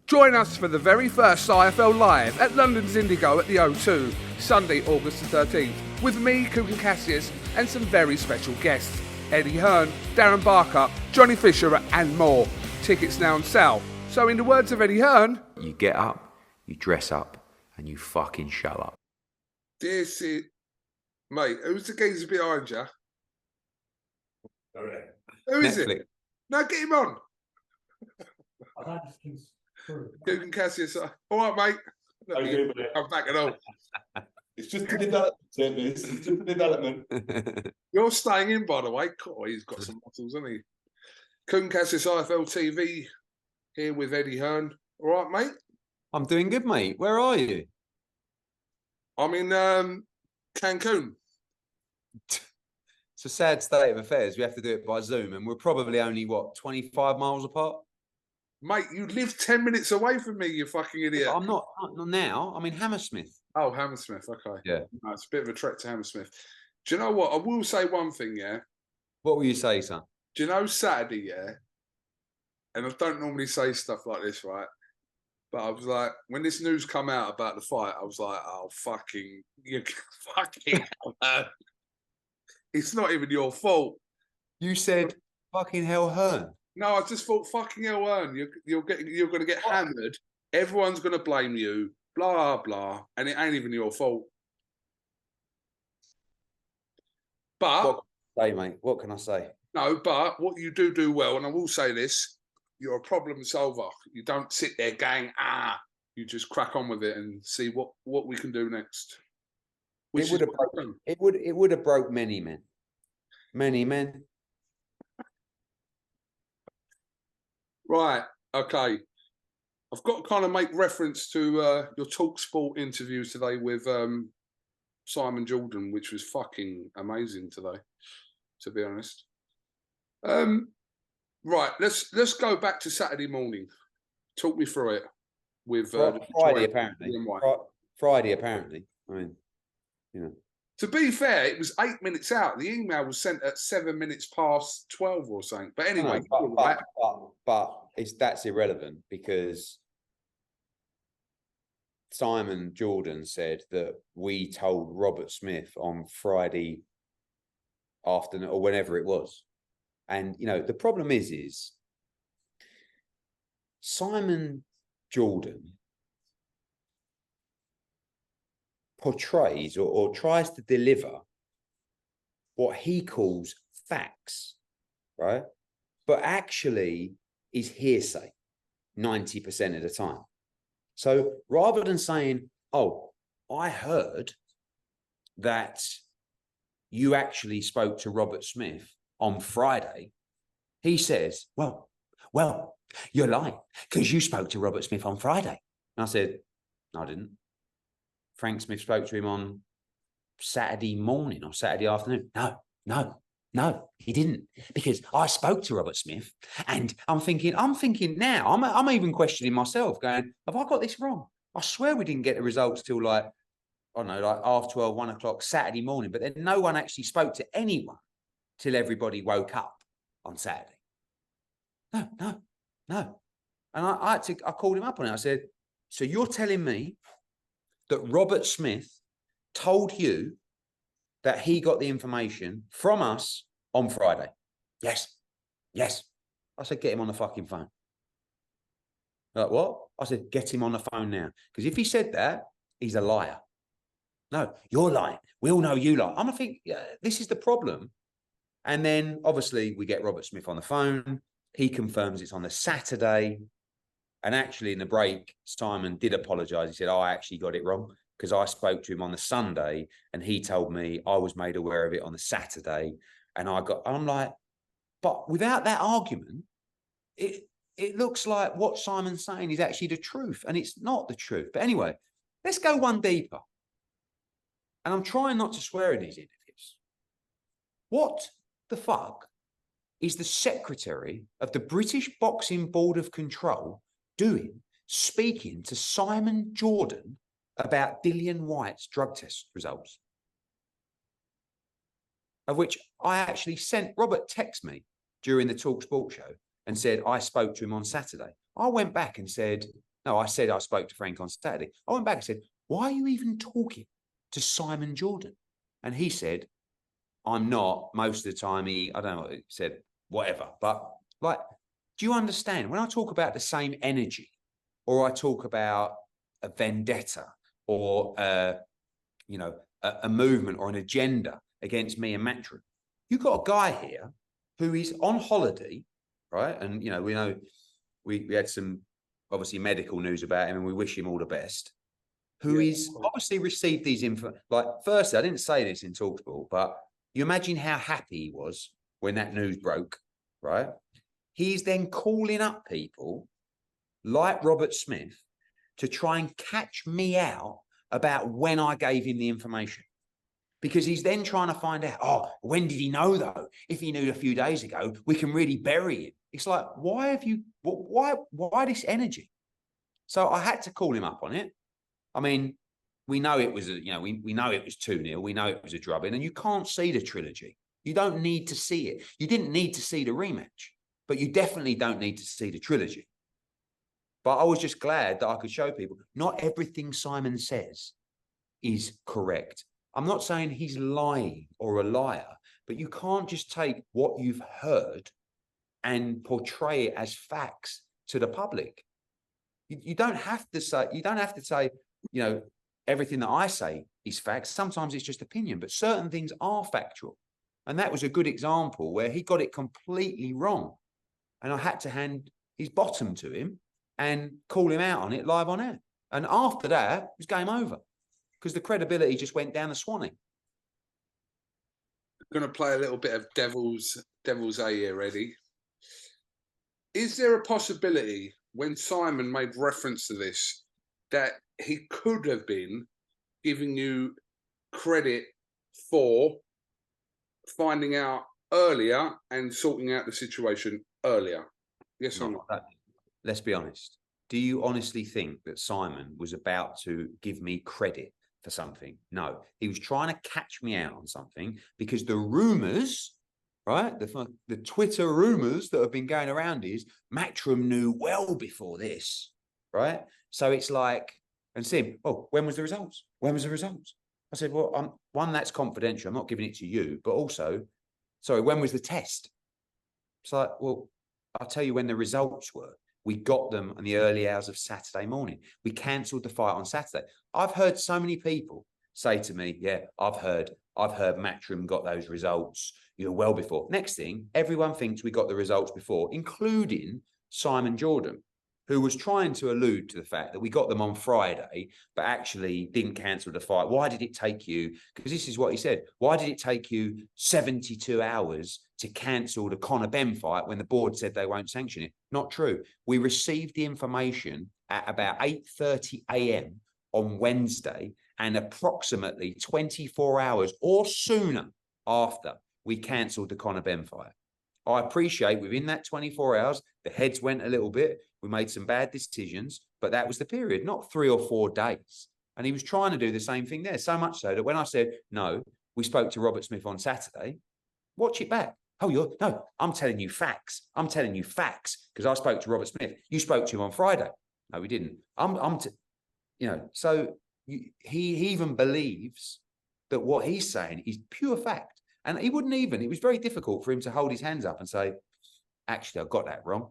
Join us for the very first IFL Live at London's Indigo at the O2, Sunday, August the 13th, with me, KUGAN CASSIUS, and some very special guests, Eddie Hearn, Darren Barker, Johnny Fisher, and more. Tickets now on sale. So in the words of Eddie Hearn, you get up, you dress up, and you fucking show up. This is... Mate, who's the geezer behind you? Who is Netflix. it? No, get him on. I don't think he's true. KUGAN CASSIUS. All right, mate. How you doing, mate? I'm back at all. It's just a development, it's just a development. You're staying in, by the way. God, he's got some muscles, hasn't he? KUGAN CASSIUS IFL TV here with Eddie Hearn. All right, mate? I'm doing good, mate. Where are you? I'm in Cancun. It's a sad state of affairs. We have to do it by Zoom, and we're probably only, what, 25 miles apart? Mate, you live 10 minutes away from me, you fucking idiot. I'm not now. I'm in Hammersmith. Oh, Hammersmith, okay. Yeah. No, it's a bit of a trek to Hammersmith. Do you know what? I will say one thing, yeah? What will you say, son? Do you know Saturday, yeah? And I don't normally say stuff like this, right? But I was like, when this news come out about the fight, I was like, oh, fucking hell, man. It's not even your fault. You said fucking hell, Hearn. No, I just thought, fucking hell, Hearn, you're going to get hammered. Everyone's going to blame you, blah, blah, and it ain't even your fault. But... Hey, mate, what can I say? No, but what you do well, and I will say this, you're a problem solver. You don't sit there going, you just crack on with it and see what we can do next. It would have broke many men. Many men. Right, okay. I've got to kind of make reference to your TalkSport interview today with Simon Jordan, which was fucking amazing today, to be honest. Right, let's go back to Saturday morning. Talk me through it with Friday, apparently. Friday, apparently. I mean, you know. To be fair, it was 8 minutes out. The email was sent at 7 minutes past 12 or something. But anyway, but that's irrelevant because Simon Jordan said that we told Robert Smith on Friday afternoon or whenever it was. And, you know, the problem is Simon Jordan portrays or tries to deliver what he calls facts, right? But actually is hearsay 90% of the time. So rather than saying, oh, I heard that you actually spoke to Robert Smith on Friday, he says, well, you're lying because you spoke to Robert Smith on Friday. And I said, no, I didn't. Frank Smith spoke to him on Saturday morning or Saturday afternoon. No, he didn't, because I spoke to Robert Smith, and I'm thinking now, I'm even questioning myself, going, have I got this wrong? I swear we didn't get the results till like, I don't know, like 12:30, 1 o'clock Saturday morning, but then no one actually spoke to anyone till everybody woke up on Saturday. No. And I called him up on it. I said, so you're telling me that Robert Smith told you that he got the information from us on Friday? Yes. I said, get him on the fucking phone. Like, what? I said, get him on the phone now. Because if he said that, he's a liar. No, you're lying. We all know you lie. I'm gonna think, yeah, this is the problem. And then obviously we get Robert Smith on the phone. He confirms it's on the Saturday. And actually in the break, Simon did apologise. He said, I actually got it wrong because I spoke to him on the Sunday and he told me I was made aware of it on the Saturday. And I'm like, but without that argument, it looks like what Simon's saying is actually the truth, and it's not the truth. But anyway, let's go one deeper. And I'm trying not to swear in these interviews. What the fuck is the secretary of the British Boxing Board of Control doing, speaking to Simon Jordan about Dillian White's drug test results? Of which I actually sent, Robert text me during the TalkSport show and said, I spoke to him on Saturday. I went back and said, No, I said I spoke to Frank on Saturday. I went back and said, why are you even talking to Simon Jordan? And he said, I'm not. Most of the time, I don't know, he said, whatever. But like, do you understand? When I talk about the same energy, or I talk about a vendetta, or you know, a movement or an agenda against me and Matchroom, you've got a guy here who is on holiday, right? And you know, we had some obviously medical news about him, and we wish him all the best. Who is obviously received these info. Like, firstly, I didn't say this in Talksport, but you imagine how happy he was when that news broke, right? He's then calling up people like Robert Smith to try and catch me out about when I gave him the information. Because he's then trying to find out, oh, when did he know though? If he knew a few days ago, we can really bury him. It's like, why this energy? So I had to call him up on it. I mean, we know it was, we know it was 2-0. We know it was a drubbing, and you can't see the trilogy. You don't need to see it. You didn't need to see the rematch, but you definitely don't need to see the trilogy. But I was just glad that I could show people not everything Simon says is correct. I'm not saying he's lying or a liar, but you can't just take what you've heard and portray it as facts to the public. You don't have to say, everything that I say is facts. Sometimes it's just opinion, but certain things are factual. And that was a good example where he got it completely wrong. And I had to hand his bottom to him and call him out on it live on air. And after that, it was game over because the credibility just went down the Swanee. I'm going to play a little bit of devil's A here, Eddie. Is there a possibility when Simon made reference to this that he could have been giving you credit for finding out earlier and sorting out the situation earlier? Yes or no? Let's be honest. Do you honestly think that Simon was about to give me credit for something? No, he was trying to catch me out on something because the rumors, right? The Twitter rumors that have been going around is Matchroom knew well before this, right? So it's like, and Sim, oh, when was the results? When was the results? I said, well, one, that's confidential. I'm not giving it to you, but also, sorry, when was the test? It's like, well, I'll tell you when the results were. We got them in the early hours of Saturday morning. We cancelled the fight on Saturday. I've heard so many people say to me, yeah, I've heard Matchroom got those results, well before. Next thing, everyone thinks we got the results before, including Simon Jordan, who was trying to allude to the fact that we got them on Friday, but actually didn't cancel the fight. Why did it take you, because this is what he said, why did it take you 72 hours to cancel the Conor Benn fight when the board said they won't sanction it? Not true. We received the information at about 8:30 a.m. on Wednesday, and approximately 24 hours or sooner after, we cancelled the Conor Benn fight. I appreciate within that 24 hours, the heads went a little bit. We made some bad decisions, but that was the period, not 3 or 4 days. And he was trying to do the same thing there, so much so that when I said, no, we spoke to Robert Smith on Saturday, watch it back. Oh, no, I'm telling you facts. I'm telling you facts because I spoke to Robert Smith. You spoke to him on Friday. No, we didn't. So he even believes that what he's saying is pure fact. And he wouldn't even, it was very difficult for him to hold his hands up and say, actually, I got that wrong.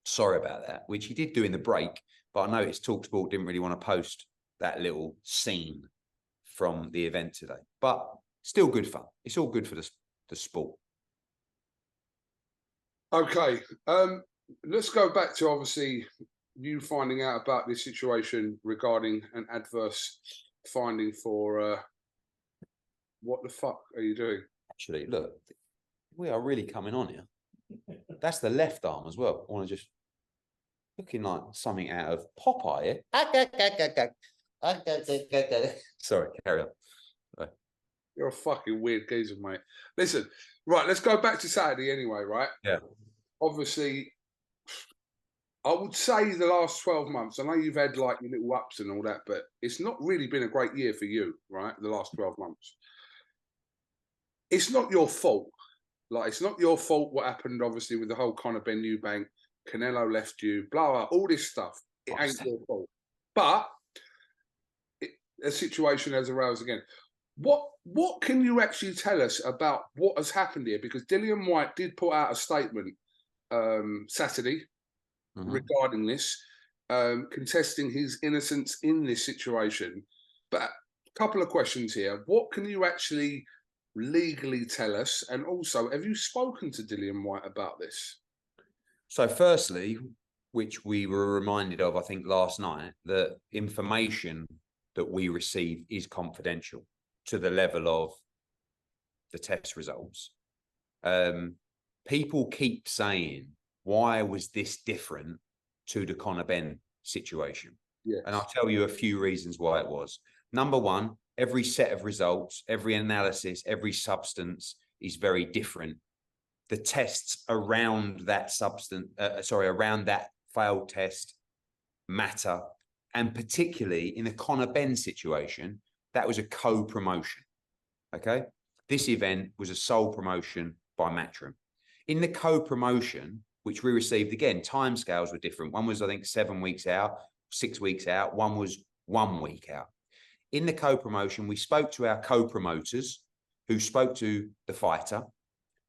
Sorry about that, which he did do in the break. But I noticed Talksport didn't really want to post that little scene from the event today. But still good fun. It's all good for the sport. Okay, let's go back to obviously you finding out about this situation regarding an adverse finding for what the fuck are you doing? Actually, look, we are really coming on here. That's the left arm as well. I want to just looking like something out of Popeye. Sorry, carry on. You're a fucking weird geezer, mate. Listen, right, let's go back to Saturday anyway, right? Yeah. Obviously, I would say the last 12 months, I know you've had like your little ups and all that, but it's not really been a great year for you, right? The last 12 months. It's not your fault. Like, it's not your fault what happened, obviously, with the whole Conor Benn Eubank, Canelo left you, blah, blah, all this stuff. it ain't your fault. But a situation has arose again. What can you actually tell us about what has happened here? Because Dillian White did put out a statement Saturday regarding this, contesting his innocence in this situation. But a couple of questions here. What can you actually legally tell us? And also, have you spoken to Dillian White about this? So firstly, which we were reminded of, I think, last night, that information that we receive is confidential to the level of the test results. People keep saying, why was this different to the Conor Benn situation? Yes. And I'll tell you a few reasons why it was. Number one, every set of results, every analysis, every substance is very different. The tests around that substance, around that failed test matter. And particularly in the Conor Benn situation, that was a co-promotion, okay? This event was a sole promotion by Matchroom. In the co-promotion, which we received, again, timescales were different. One was, I think, 7 weeks out, 6 weeks out. One was 1 week out. In the co-promotion, we spoke to our co-promoters who spoke to the fighter,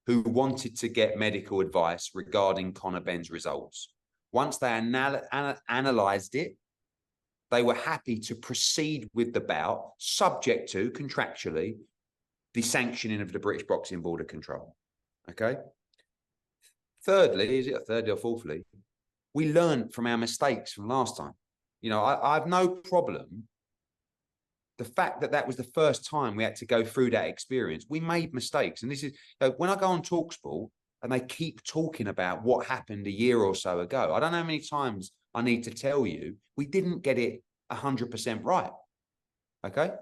who wanted to get medical advice regarding Conor Benn's results. Once they analysed it, they were happy to proceed with the bout, subject to, contractually, the sanctioning of the British Boxing Board of Control. Okay? Thirdly, is it thirdly or fourthly? We learned from our mistakes from last time. You know, I have no problem. The fact that that was the first time we had to go through that experience, we made mistakes. And this is, when I go on TalkSport and they keep talking about what happened a year or so ago, I don't know how many times I need to tell you, we didn't get it 100% right. Okay?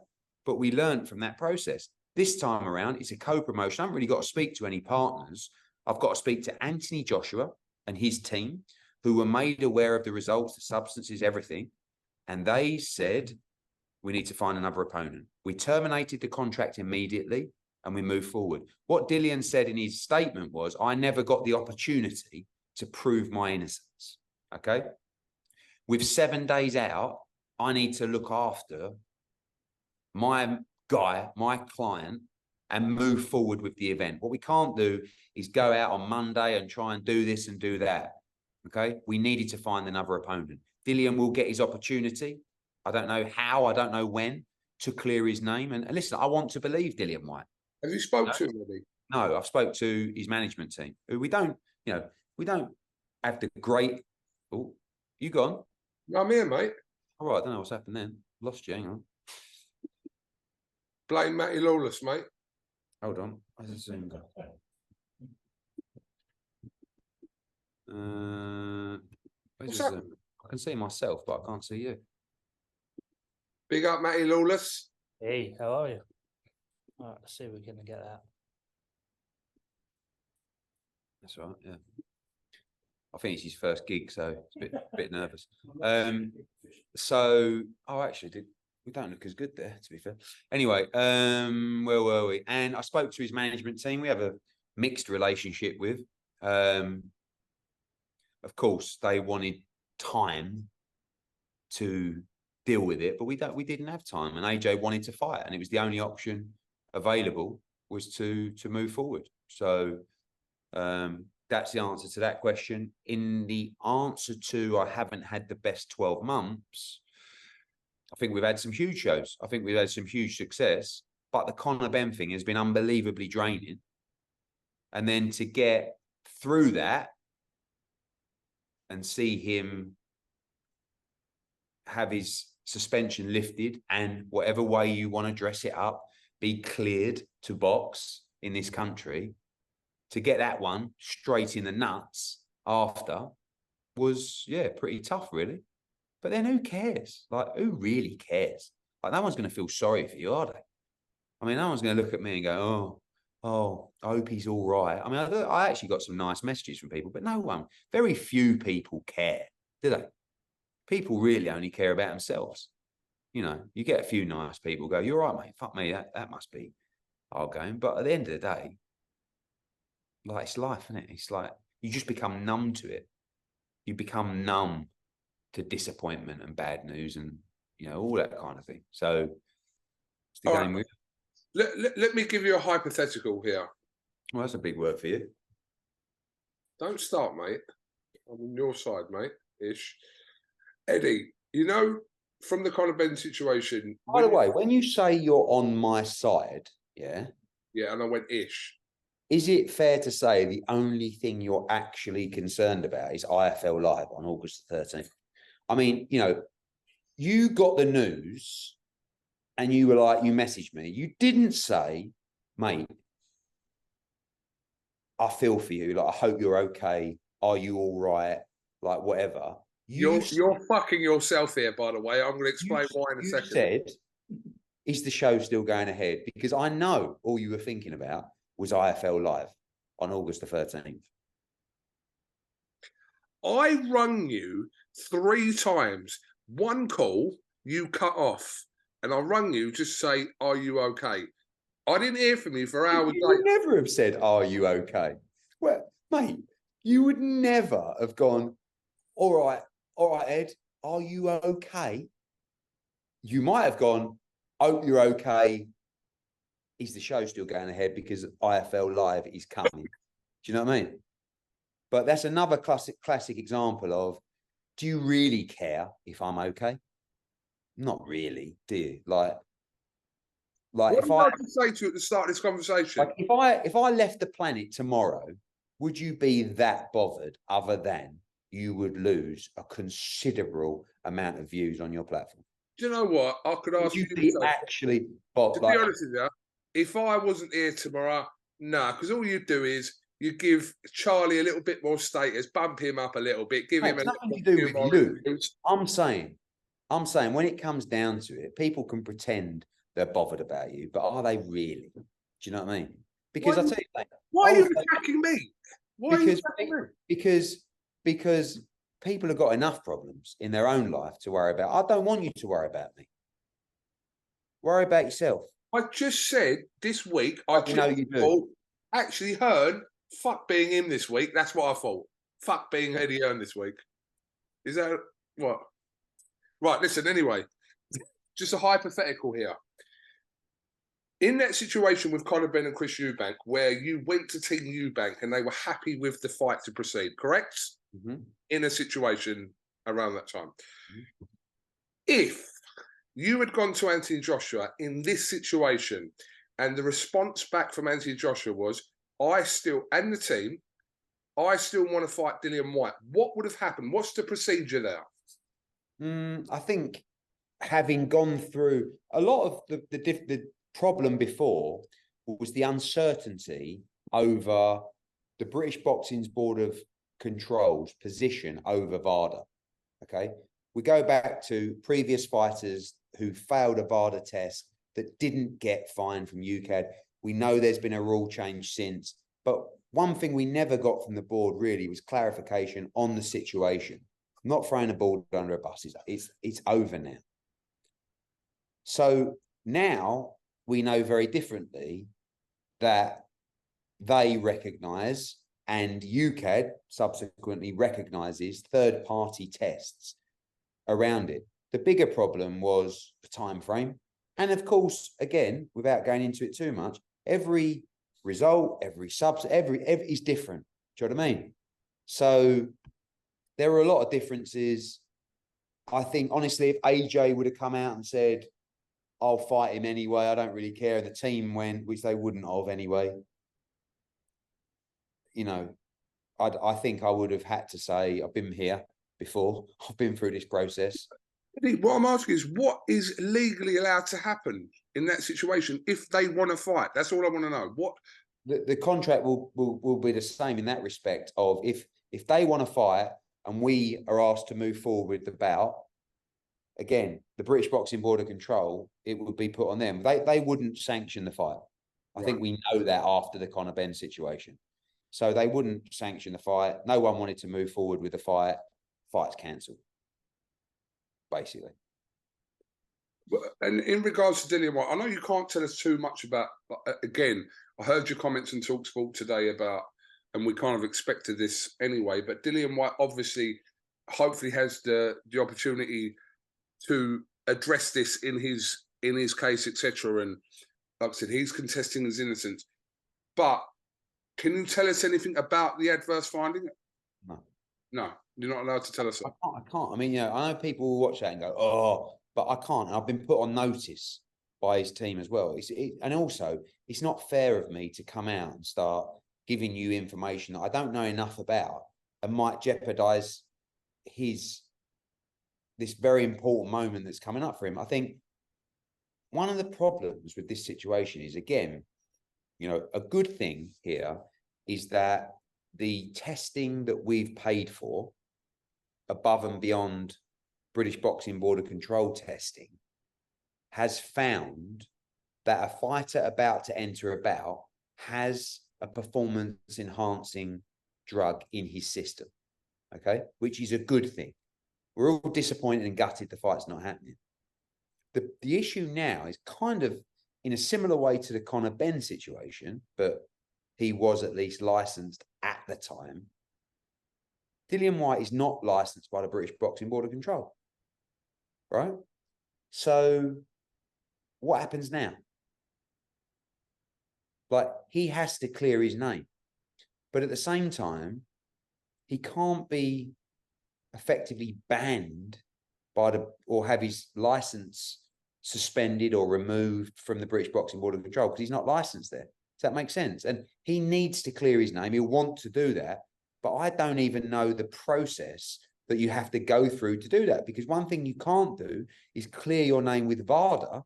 But we learned from that process. This time around, it's a co-promotion. I haven't really got to speak to any partners. I've got to speak to Anthony Joshua and his team, who were made aware of the results, the substances, everything. And they said, we need to find another opponent. We terminated the contract immediately and we moved forward. What Dillian said in his statement was, I never got the opportunity to prove my innocence. Okay? With 7 days out, I need to look after my guy, my client, and move forward with the event. What we can't do is go out on Monday and try and do this and do that. Okay? We needed to find another opponent. Dillian will get his opportunity. I don't know how, I don't know when, to clear his name. And listen, I want to believe Dillian White. Have you spoken to him already? No, I've spoke to his management team, who we don't have the great... Oh, you gone? I'm here, mate. All right, I don't know what's happened then. Lost you, hang on. Blame Matty Lawless, mate. Hold on. Where's the Zoom go? Where's the Zoom? I can see myself, but I can't see you. Big up, Matty Lawless. Hey, how are you? All right, let's see if we're going to get that. That's right, yeah. I think it's his first gig, so it's a bit nervous. Actually, we don't look as good there, to be fair. Anyway, where were we? And I spoke to his management team. We have a mixed relationship with. Of course, they wanted time to deal with it, but we didn't have time. And AJ wanted to fight, and it was the only option available was to move forward. So that's the answer to that question. In the answer to, I haven't had the best 12 months, I think we've had some huge shows. I think we've had some huge success, but the Conor Benn thing has been unbelievably draining. And then to get through that and see him have his suspension lifted and whatever way you want to dress it up, be cleared to box in this country, to get that one straight in the nuts after was, yeah, pretty tough, really. But then who cares? Like, who really cares? Like, no one's going to feel sorry for you, are they? I mean, no one's going to look at me and go, oh, I hope he's all right. I mean, I actually got some nice messages from people, but no one, very few people care, do they? People really only care about themselves. You know, you get a few nice people go, you're right, mate, fuck me, that must be our game. But at the end of the day, like, it's life, isn't it? It's like, you just become numb to it. You become numb to disappointment and bad news and, you know, all that kind of thing. So it's the All game right. we... Let me give you a hypothetical here. Well, that's a big word for you. Don't start, mate. I'm on your side, mate. Ish. Eddie, you know, from the Conor Ben situation. By the way, when you say you're on my side, yeah, and I went ish. is it fair to say the only thing you're actually concerned about is IFL Live on August the 13th? I mean, you know, you got the news and you were like, you messaged me. You didn't say, mate, I feel for you. Like, I hope you're okay. Are you all right? Like, whatever. You're fucking yourself here, by the way. I'm going to explain why in a second. Said, is the show still going ahead? Because I know all you were thinking about was IFL Live on August the 13th. I rung you 3 times. One call, you cut off. And I rung you just to say, are you okay? I didn't hear from you for hours. You would never have said, are you okay? Well, mate, you would never have gone, all right, Ed, are you okay? You might have gone, hope you're okay. Is the show still going ahead because IFL Live is coming? Do you know what I mean? But that's another classic example of, do you really care if I'm okay? Not really, do you? Like what if I could say to you at the start of this conversation? Like if I left the planet tomorrow, would you be that bothered other than you would lose a considerable amount of views on your platform? Do you know what? I could ask you be actually to be honest with you, if I wasn't here tomorrow, no, because all you do is you give Charlie a little bit more status, bump him up a little bit, give him a nothing little to do with you. Reviews. I'm saying when it comes down to it, people can pretend they're bothered about you, but are they really? Do you know what I mean? Because I tell you, why are you attacking me? Why are you attacking me? Because people have got enough problems in their own life to worry about. I don't want you to worry about me. Worry about yourself. I just said this week. You do. Actually, Hearn, fuck being him this week. That's what I thought. Fuck being Eddie Hearn this week. Is that what? Right. Listen. Anyway, just a hypothetical here. In that situation with Conor Ben and Chris Eubank, where you went to Team Eubank and they were happy with the fight to proceed, correct? Mm-hmm. In a situation around that time. Mm-hmm. If you had gone to Anthony Joshua in this situation and the response back from Anthony Joshua was, I still want to fight Dillian White, what would have happened? What's the procedure there? I think having gone through a lot of the problem before was the uncertainty over the British Boxing's Board of Control's position over VADA. Okay, we go back to previous fighters who failed a VADA test that didn't get fined from UKAD. We know there's been a rule change since, but one thing we never got from the board really was clarification on the situation. I'm not throwing a board under a bus. It's over now. So now we know very differently that they recognise and UKAD subsequently recognises third-party tests around it. The bigger problem was the time frame. And of course, again, without going into it too much, every result, every is different. Do you know what I mean? So there were a lot of differences. I think, honestly, if AJ would have come out and said, I'll fight him anyway, I don't really care, and the team went, which they wouldn't have anyway, you know, I think I would have had to say, I've been here before. I've been through this process. What I'm asking is, what is legally allowed to happen in that situation if they want to fight? That's all I want to know. What the contract will be the same in that respect of if they want to fight and we are asked to move forward with the bout, again, the British Boxing Board of Control, it would be put on them. They wouldn't sanction the fight. I think we know that after the Conor Ben situation. So they wouldn't sanction the fight. No one wanted to move forward with the fight. Fight's cancelled, basically. And in regards to Dillian White, I know you can't tell us too much about, again, I heard your comments on TalkSport today about, and we kind of expected this anyway, but Dillian White obviously hopefully has the opportunity to address this in his case, etc. And like I said, he's contesting his innocence. But can you tell us anything about the adverse finding? No, you're not allowed to tell us that. I can't. I mean, you know, I know people will watch that and go, "Oh," but I can't. And I've been put on notice by his team as well. And also, it's not fair of me to come out and start giving you information that I don't know enough about and might jeopardize this very important moment that's coming up for him. I think one of the problems with this situation is, again, you know, a good thing here is that the testing that we've paid for above and beyond British Boxing Board of Control testing has found that a fighter about to enter a bout has a performance enhancing drug in his system, okay, which is a good thing. We're all disappointed and gutted the fight's not happening. The issue now is kind of in a similar way to the Conor Benn situation, but he was at least licensed at the time. Dillian White is not licensed by the British Boxing Board of Control, right? So what happens now? Like, he has to clear his name, but at the same time, he can't be effectively banned by or have his license suspended or removed from the British Boxing Board of Control because he's not licensed there. Does that make sense? And he needs to clear his name. He'll want to do that, but I don't even know the process that you have to go through to do that, because one thing you can't do is clear your name with VADA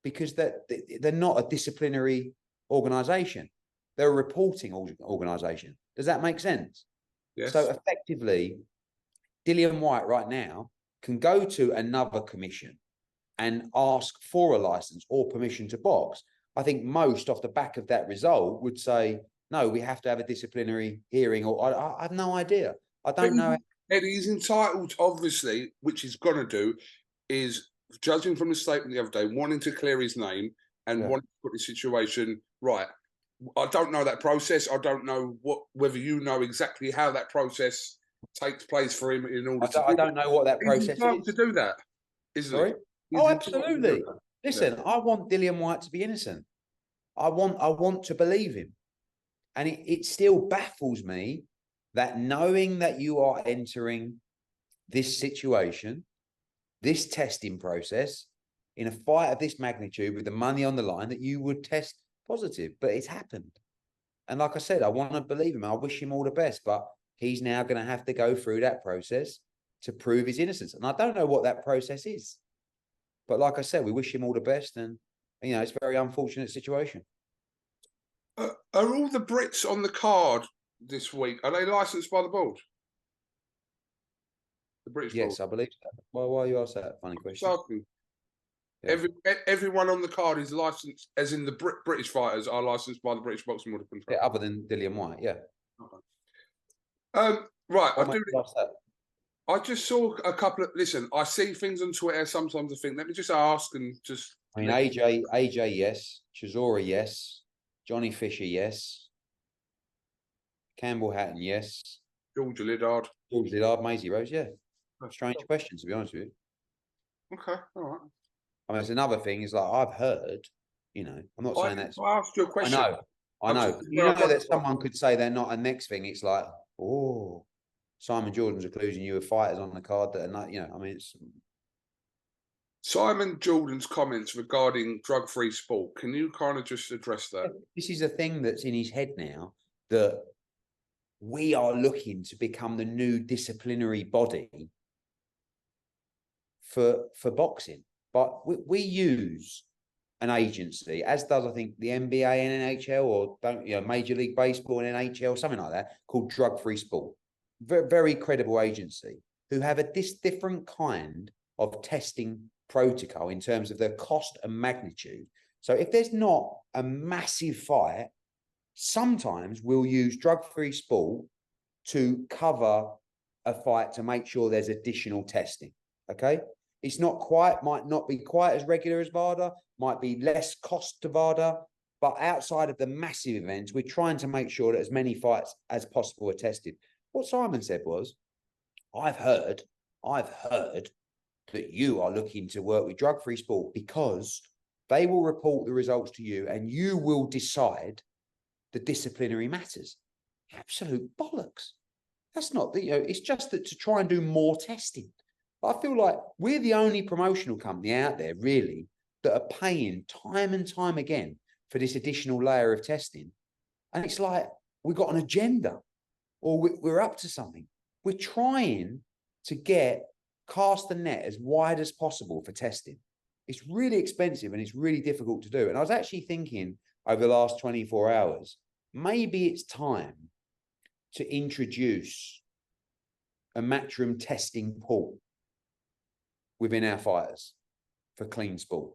because they're not a disciplinary organisation. They're a reporting organisation. Does that make sense? Yes. So effectively, Dillian White right now can go to another commission and ask for a license or permission to box. I think most off the back of that result would say, no, we have to have a disciplinary hearing, or I have no idea. I don't know. Eddie, he's entitled, obviously, which he's going to do, is, judging from the statement the other day, wanting to clear his name and wanting to put the situation right. I don't know that process. I don't know whether you know exactly how that process takes place for him in order to. I don't know what that process is. To do that, isn't Sorry? he? Oh, absolutely. Listen, I want Dillian White to be innocent. I want to believe him. And it still baffles me that, knowing that you are entering this situation, this testing process, in a fight of this magnitude with the money on the line, that you would test positive. But it's happened. And like I said, I want to believe him. I wish him all the best. But he's now going to have to go through that process to prove his innocence. And I don't know what that process is. But like I said, we wish him all the best. And, you know, it's a very unfortunate situation. Are all the Brits on the card this week, are they licensed by the board? The British board? Yes, I believe so. Why you ask that? Funny question. Yeah. Everyone on the card is licensed, as in the British fighters are licensed by the British Boxing Board of Control. Yeah, other than Dillian White, yeah. Okay. Right, I just saw a couple of. Listen, I see things on Twitter. Sometimes I think, let me just ask and just. I mean, AJ, yes. Chisora, yes. Johnny Fisher, yes. Campbell Hatton, yes. George Liddard, Maisie Rose, yeah. Strange question, to be honest with you. Okay, all right. I mean, it's another thing is, like, I've heard, you know, I'm not saying that. I asked you a question. I know. You know that someone could say they're not, and next thing it's like, oh, Simon Jordan's accusing you of fighters on the card that are not, you know, I mean, it's. Simon Jordan's comments regarding drug-free sport. Can you kind of just address that? This is a thing that's in his head now, that we are looking to become the new disciplinary body for boxing. But we use an agency, as does, I think, the NBA and NHL, or Major League Baseball and NHL, something like that, called Drug-Free Sport. Very, very credible agency who have a different kind of testing protocol in terms of their cost and magnitude. So if there's not a massive fight, sometimes we'll use drug-free sport to cover a fight to make sure there's additional testing. Okay. It's not quite, might not be quite as regular as VADA, might be less cost to VADA, but outside of the massive events, we're trying to make sure that as many fights as possible are tested. What Simon said was, I've heard that you are looking to work with drug-free sport because they will report the results to you and you will decide the disciplinary matters. Absolute bollocks. That's not the, it's just that to try and do more testing. I feel like we're the only promotional company out there really that are paying time and time again for this additional layer of testing. And it's like, we've got an agenda or we're up to something. We're trying to cast the net as wide as possible for testing. It's really expensive and it's really difficult to do. And I was actually thinking over the last 24 hours, maybe it's time to introduce a matchroom testing pool within our fighters for clean sport,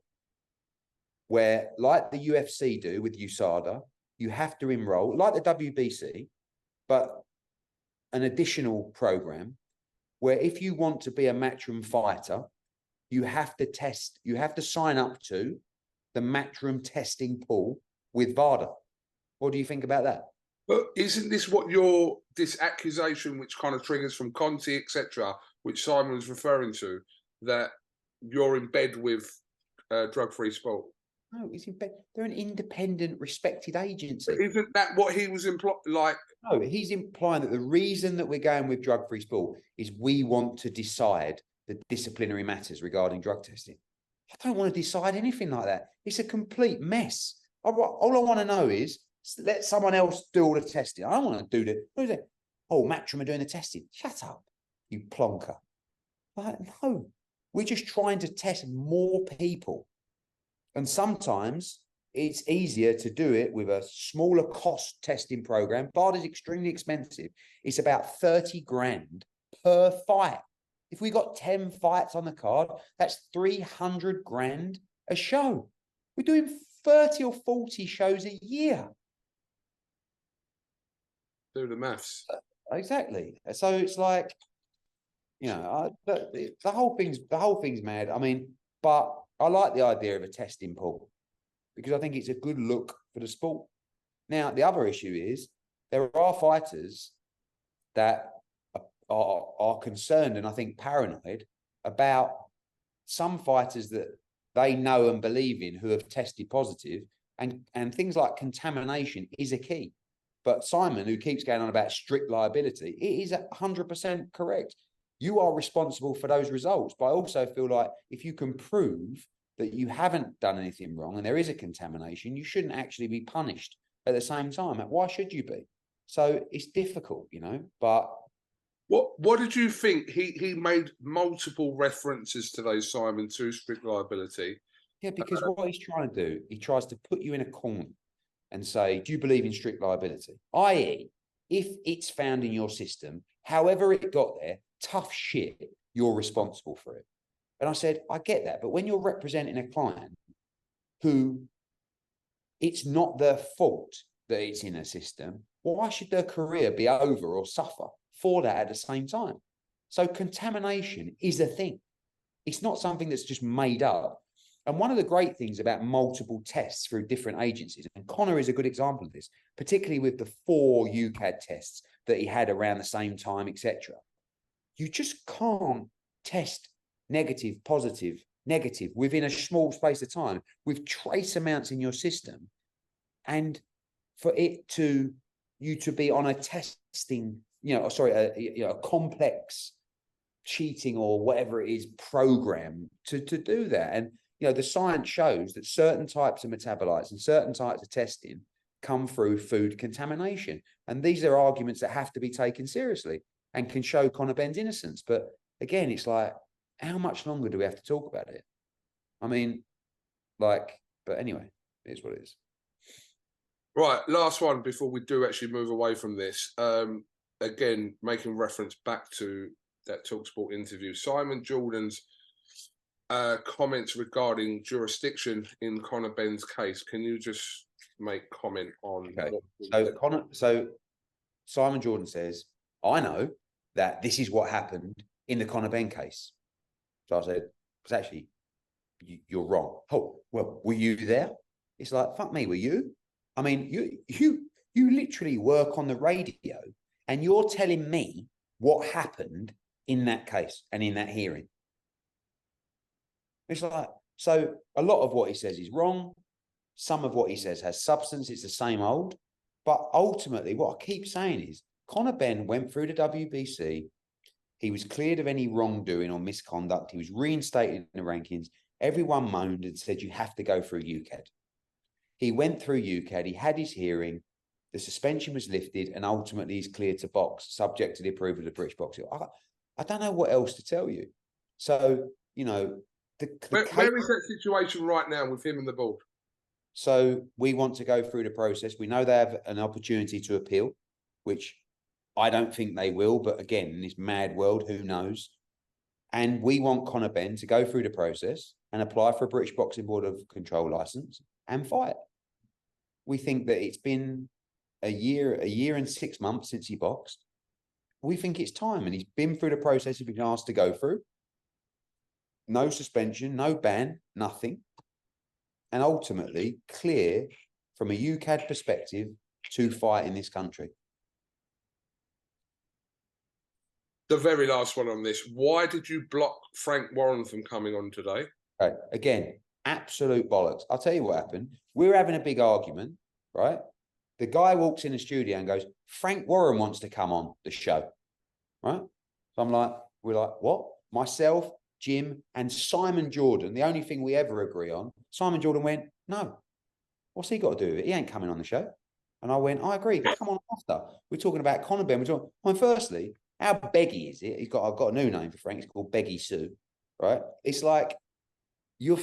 where like the UFC do with USADA, you have to enroll, like the WBC, but an additional program where if you want to be a matchroom fighter, you have to test, you have to sign up to the matchroom testing pool with VADA. What do you think about that? But isn't this what this accusation, which kind of triggers from Conti, etc., which Simon was referring to, that you're in bed with drug-free sport? No, it's in bed. They're an independent, respected agency. But isn't that what he was implying? Like, no, he's implying that the reason that we're going with drug-free sport is we want to decide the disciplinary matters regarding drug testing. I don't want to decide anything like that. It's a complete mess. All I want to know is let someone else do all the testing. I don't want to do the. Oh, Matchroom are doing the testing. Shut up, you plonker. Like, no, we're just trying to test more people. And sometimes it's easier to do it with a smaller cost testing program. VADA is extremely expensive. It's about 30 grand per fight. If we got 10 fights on the card, that's 300 grand a show. We're doing 30 or 40 shows a year. Do the maths. Exactly. So it's like, the whole thing's mad. I mean, but I like the idea of a testing pool because I think it's a good look for the sport. Now, the other issue is there are fighters that are concerned and I think paranoid about some fighters that they know and believe in who have tested positive, and things like contamination is a key. But Simon, who keeps going on about strict liability, it is 100% correct. You are responsible for those results. But I also feel like if you can prove that you haven't done anything wrong and there is a contamination, you shouldn't actually be punished at the same time. Why should you be? So it's difficult, but... What did you think? He made multiple references today, Simon, to strict liability. Yeah, because what he's trying to do, he tries to put you in a corner and say, do you believe in strict liability? I.e., if it's found in your system, however it got there, tough shit, you're responsible for it. And I said, I get that. But when you're representing a client who it's not their fault that it's in a system, why should their career be over or suffer for that at the same time? So contamination is a thing. It's not something that's just made up. And one of the great things about multiple tests through different agencies, and Conor is a good example of this, particularly with the 4 UCAD tests that he had around the same time, etc. You just can't test negative, positive, negative within a small space of time with trace amounts in your system. And for you to be on a testing, a complex cheating or whatever it is program to do that. And the science shows that certain types of metabolites and certain types of testing come through food contamination. And these are arguments that have to be taken seriously and can show Conor Benn's innocence. But again, it's like, how much longer do we have to talk about it? I mean, but anyway, it is what it is. Right, last one before we do actually move away from this. Again, making reference back to that TalkSport interview, Simon Jordan's comments regarding jurisdiction in Conor Benn's case. Can you just make comment on? Okay. So Simon Jordan says, I know that this is what happened in the Conor Benn case. So I said, it's actually, you're wrong. Oh, well, were you there? It's like, fuck me, were you? I mean, you literally work on the radio and you're telling me what happened in that case and in that hearing. It's like, so a lot of what he says is wrong. Some of what he says has substance. It's the same old. But ultimately, what I keep saying is Conor Benn went through the WBC. He was cleared of any wrongdoing or misconduct. He was reinstated in the rankings. Everyone moaned and said, you have to go through UKAD. He went through UKAD. He had his hearing. The suspension was lifted, and ultimately he's cleared to box, subject to the approval of the British Boxing. I don't know what else to tell you. So, you know, where is that situation right now with him and the board? So we want to go through the process. We know they have an opportunity to appeal, which I don't think they will. But again, in this mad world, who knows? And we want Conor Benn to go through the process and apply for a British Boxing Board of Control license and fight. We think that it's been a year and 6 months since he boxed. We think it's time, and he's been through the process he's been asked to go through. No suspension, no ban, nothing. And ultimately clear from a UKAD perspective to fight in this country. The very last one on this. Why did you block Frank Warren from coming on today? Okay. Again, absolute bollocks. I'll tell you what happened. We were having a big argument, right? The guy walks in the studio and goes, Frank Warren wants to come on the show, right? So we're like, what? Myself, Jim, and Simon Jordan, the only thing we ever agree on, Simon Jordan went, no. What's he got to do with it? He ain't coming on the show. And I went, I agree. Come on after. We're talking about Conor Benn. Well, firstly, how beggy is it? I've got a new name for Frank. It's called Beggy Sue, right? It's like you're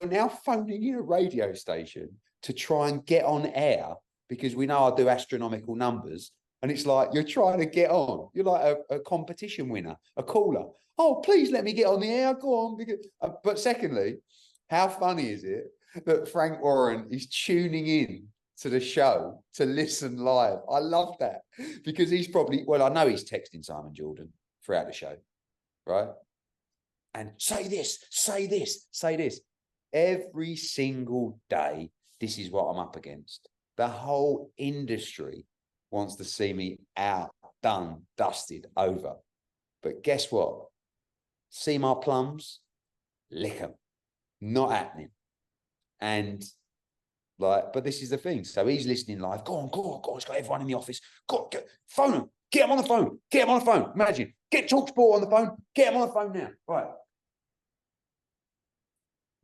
now phoning in a radio station to try and get on air because we know I do astronomical numbers. And it's like, you're trying to get on. You're like a competition winner, a caller. Oh, please let me get on the air. Go on. Because, but secondly, how funny is it that Frank Warren is tuning in to the show to listen live? I love that because he's probably, well, I know he's texting Simon Jordan throughout the show, right? And say this, say this, say this. Every single day, this is what I'm up against. The whole industry wants to see me out, done, dusted, over. But guess what? See my plums? Lick them. Not happening. And like, but this is the thing. So he's listening live. Go on, go on, go on. He's got everyone in the office. Go on, phone him. Get him on the phone. Get him on the phone. Imagine. Get TalkSport on the phone. Get him on the phone now. Right.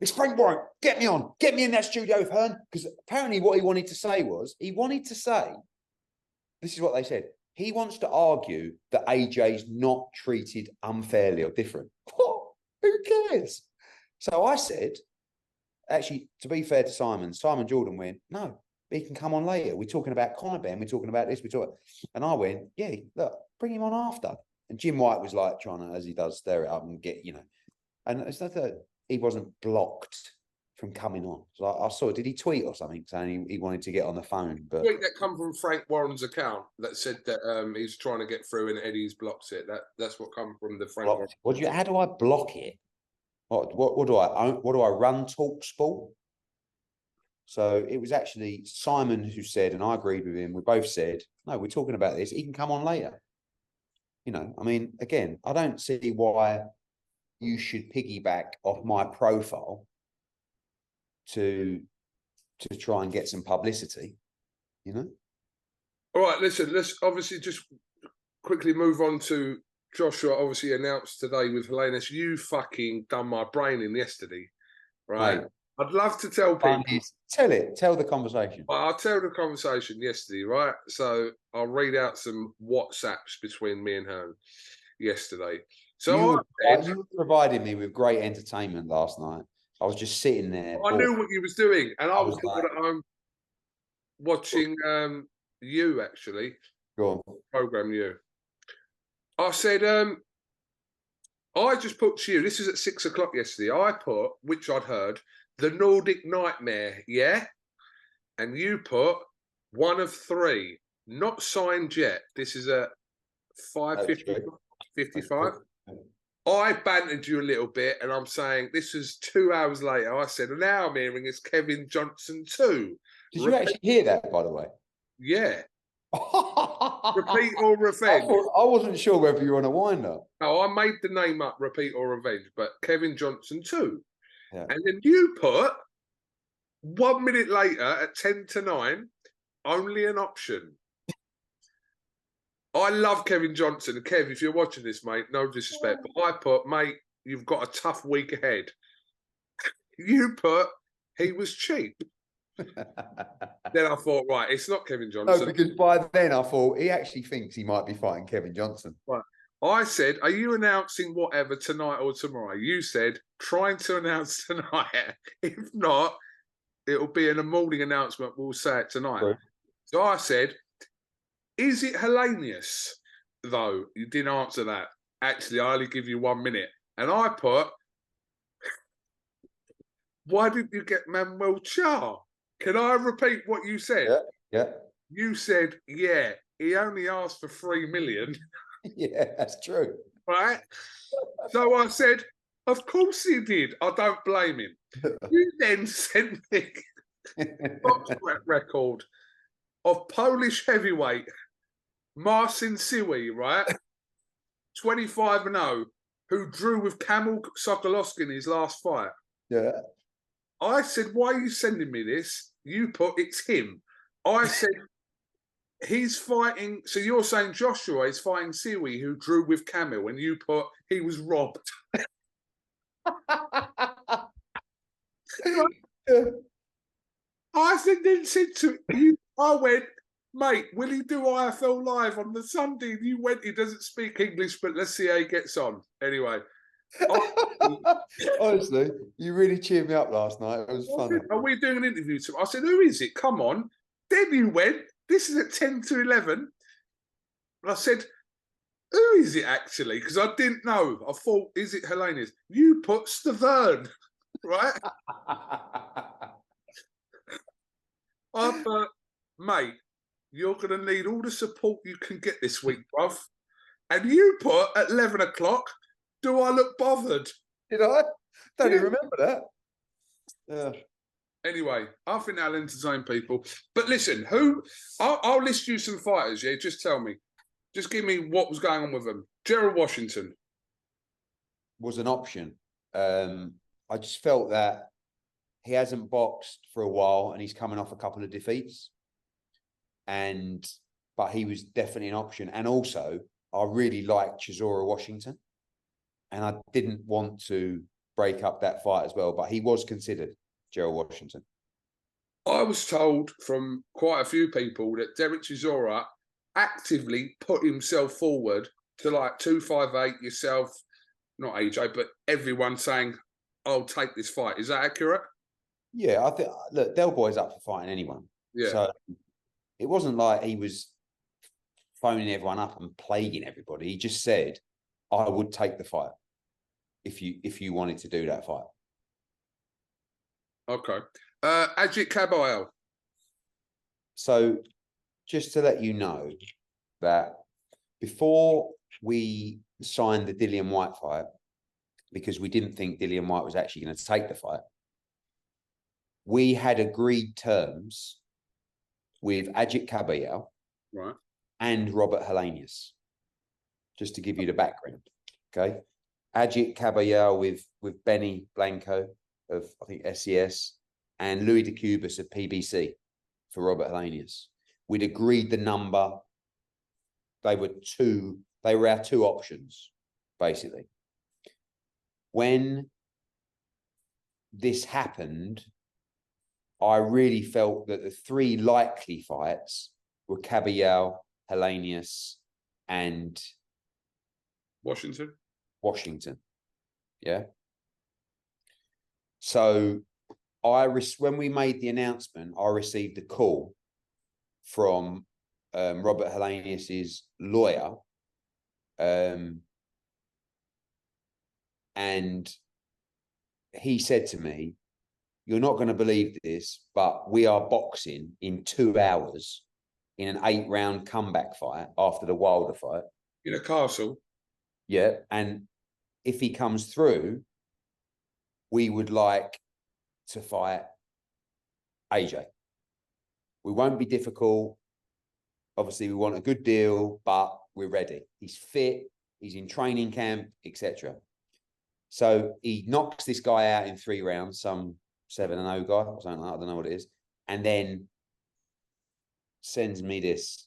It's Frank Warren. Get me on. Get me in that studio with Hearn. Because apparently what he wanted to say was, this is what they said. He wants to argue that AJ's not treated unfairly or different. What? Who cares? So I said, actually, to be fair to Simon Jordan went, no, he can come on later. We're talking about Conor Benn. We're talking about this. And I went, yeah, look, bring him on after. And Jim Whyte was like trying to, as he does, stir it up and get, you know. And it's not that he wasn't blocked from coming on. So I saw, did he tweet or something saying he wanted to get on the phone? But tweet that come from Frank Warren's account that said that he's trying to get through and Eddie's blocked it. That's what come from the Frank Warren. How do I block it? What do I run TalkSport? So it was actually Simon who said, and I agreed with him. We both said, no, we're talking about this. He can come on later. You know, I mean, again, I don't see why you should piggyback off my profile to try and get some publicity, you know? All right, listen, let's obviously just quickly move on to Joshua. Obviously announced today with Helenius. You fucking done my brain in yesterday, right? Mate, I'd love to tell people. Tell the conversation. I'll tell the conversation yesterday, right? So I'll read out some WhatsApps between me and Hearn yesterday. So you provided me with great entertainment last night. I was just sitting there. I knew what you was doing, and I was like, at home watching you actually. Go on. Program you. I said, I just put to you, this is at 6 o'clock yesterday. I put, which I'd heard, The Nordic Nightmare, yeah? And you put one of three, not signed yet. This is at 5:55. I bantered you a little bit, and I'm saying this is 2 hours later. I said, and now I'm hearing it's Kevin Johnson too. Did you actually hear that, by the way? Yeah. Repeat or revenge. I wasn't sure whether you were on a wind-up. No, I made the name up, repeat or revenge, but Kevin Johnson too. Yeah. And then you put 1 minute later at 10-9, only an option. I love Kevin Johnson. Kev, if you're watching this, mate, no disrespect, but I put, mate, you've got a tough week ahead. You put, he was cheap. Then I thought, right, it's not Kevin Johnson. No, because by then I thought he actually thinks he might be fighting Kevin Johnson. Right. I said, are you announcing whatever tonight or tomorrow? You said, trying to announce tonight. If not, it'll be in a morning announcement. We'll say it tonight. Right. So I said, is it Helenius? Though you didn't answer that. Actually, I only give you 1 minute. And I put, why didn't you get Manuel Char? Can I repeat what you said? Yeah. You said, yeah, he only asked for 3 million. Yeah, that's true. Right? So I said, of course he did. I don't blame him. You then sent me a box record of Polish heavyweight Marcin Siwi, right? 25-0, who drew with Kamil Sokolowski in his last fight. Yeah. I said, why are you sending me this? You put, it's him. I said, he's fighting. So you're saying Joshua is fighting Siwi, who drew with Kamil, and you put, he was robbed. I then said to you, I went, mate, will he do IFL Live on the Sunday? And you went, he doesn't speak English, but let's see how he gets on. Anyway. Honestly, you really cheered me up last night. It was funny. Are we doing an interview? I said, who is it? Come on. Then you went, this is at 10-11. And I said, who is it actually? Because I didn't know. I thought, is it Helenius? You put Stavern, right? I thought, mate, you're going to need all the support you can get this week, bruv. And you put at 11 o'clock, do I look bothered? Did I? Don't even remember that. Yeah. Anyway, I think that'll entertain people. But listen, I'll list you some fighters, yeah? Just tell me. Just give me what was going on with them. Gerald Washington. Was an option. I just felt that he hasn't boxed for a while and he's coming off a couple of defeats. But he was definitely an option. And also, I really liked Chisora Washington. And I didn't want to break up that fight as well, but he was considered, Gerald Washington. I was told from quite a few people that Derek Chisora actively put himself forward to like 258, yourself, not AJ, but everyone saying, I'll take this fight. Is that accurate? Yeah, I think, look, Del Boy's up for fighting anyone. Yeah. So it wasn't like he was phoning everyone up and plaguing everybody. He just said, I would take the fight if you wanted to do that fight. Okay. Ajit Kabayel. So just to let you know that before we signed the Dillian White fight, because we didn't think Dillian White was actually going to take the fight, we had agreed terms with Ajit Kabayel and Robert Helenius, just to give you the background. Okay. Ajit Kabayel with Benny Blanco of, I think, SCS, and Louis de Cubas of PBC for Robert Helenius. We'd agreed the number. They were our two options, basically. When this happened, I really felt that the three likely fights were Kabayel, Helenius, and Washington. Yeah. So when we made the announcement, I received a call from Robert Helenius's lawyer, and he said to me, you're not going to believe this, but we are boxing in 2 hours in an 8-round comeback fight after the Wilder fight. In a castle? Yeah. And if he comes through, we would like to fight AJ. We won't be difficult. Obviously, we want a good deal, but we're ready. He's fit. He's in training camp, etc. So he knocks this guy out in 3 rounds, some 7-0 guy, or something like that. I don't know what it is, and then sends me this.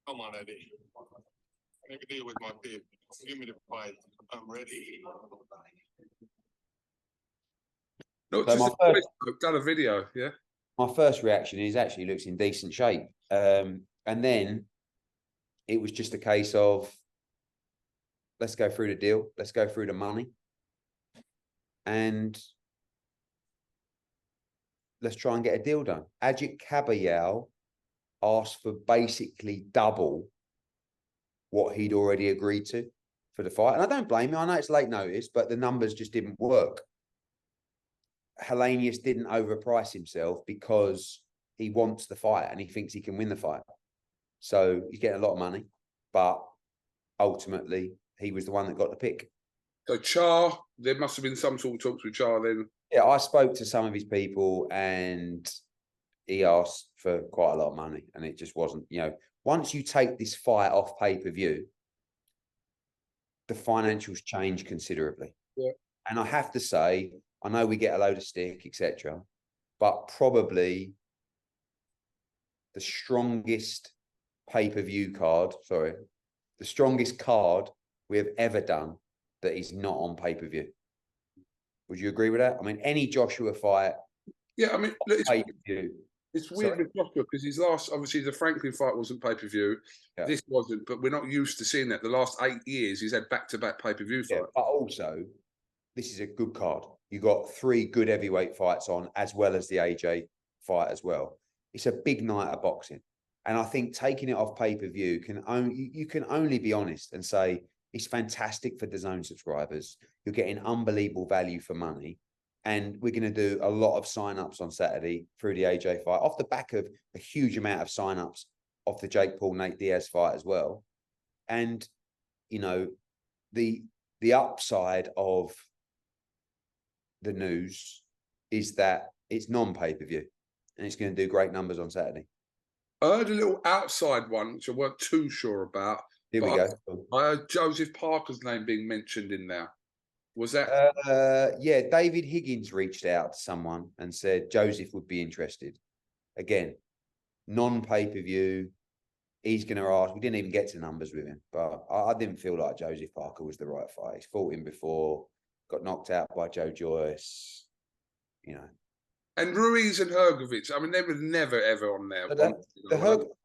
Come on, Eddie. Make a deal with my bid. Give me the fight. I'm ready. No, So just my done a video, yeah. My first reaction is actually looks in decent shape, and then it was just a case of let's go through the deal, let's go through the money, and let's try and get a deal done. Aj-Helenius asked for basically double what he'd already agreed to for the fight. And I don't blame him. I know it's late notice, but the numbers just didn't work. Helenius didn't overprice himself because he wants the fight and he thinks he can win the fight. So he's getting a lot of money, but ultimately he was the one that got the pick. So Char, there must have been some sort of talks with Char then. Yeah, I spoke to some of his people and he asked for quite a lot of money, and it just wasn't, once you take this fight off pay-per-view, the financials change considerably. Yeah. And I have to say, I know we get a load of stick, etc., but probably the strongest pay-per-view card, the strongest card we have ever done that is not on pay-per-view. Would you agree with that? I mean, any Joshua fight. Yeah, I mean, look, pay-per-view. It's weird with Joshua because his last, obviously, the Franklin fight wasn't pay-per-view. Yeah. This wasn't, but we're not used to seeing that. The last 8 years, he's had back-to-back pay-per-view fights. Yeah, but also, this is a good card. You got 3 good heavyweight fights on, as well as the AJ fight as well. It's a big night of boxing, and I think taking it off pay-per-view you can only be honest and say it's fantastic for the DAZN subscribers. You're getting unbelievable value for money. And we're going to do a lot of sign-ups on Saturday through the AJ fight, off the back of a huge amount of sign-ups off the Jake Paul-Nate Diaz fight as well. And, the upside of the news is that it's non-pay-per-view and it's going to do great numbers on Saturday. I heard a little outside one, which I weren't too sure about. Here we go. I heard Joseph Parker's name being mentioned in there. Was that? Yeah, David Higgins reached out to someone and said Joseph would be interested. Again, non-pay-per-view. He's going to ask. We didn't even get to numbers with him, but I didn't feel like Joseph Parker was the right fight. He's fought him before, got knocked out by Joe Joyce, And Ruiz and Hrgović, I mean, they were never, ever on there.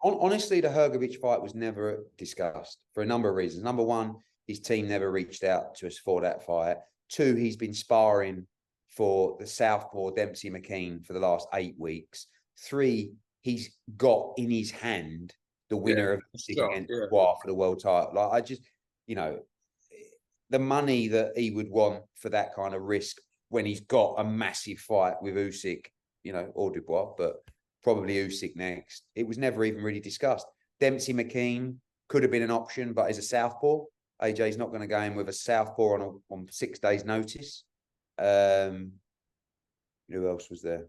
Honestly, the Hrgović fight was never discussed for a number of reasons. Number one, his team never reached out to us for that fight. 2, he's been sparring for the Southpaw Dempsey McKean for the last 8 weeks. 3, he's got in his hand the winner of against Dubois for the world title. Like, I just, the money that he would want for that kind of risk when he's got a massive fight with Usyk, or Dubois, but probably Usyk next. It was never even really discussed. Dempsey McKean could have been an option, but as a Southpaw, AJ's not going to go in with a Southpaw on 6 days' notice. Who else was there?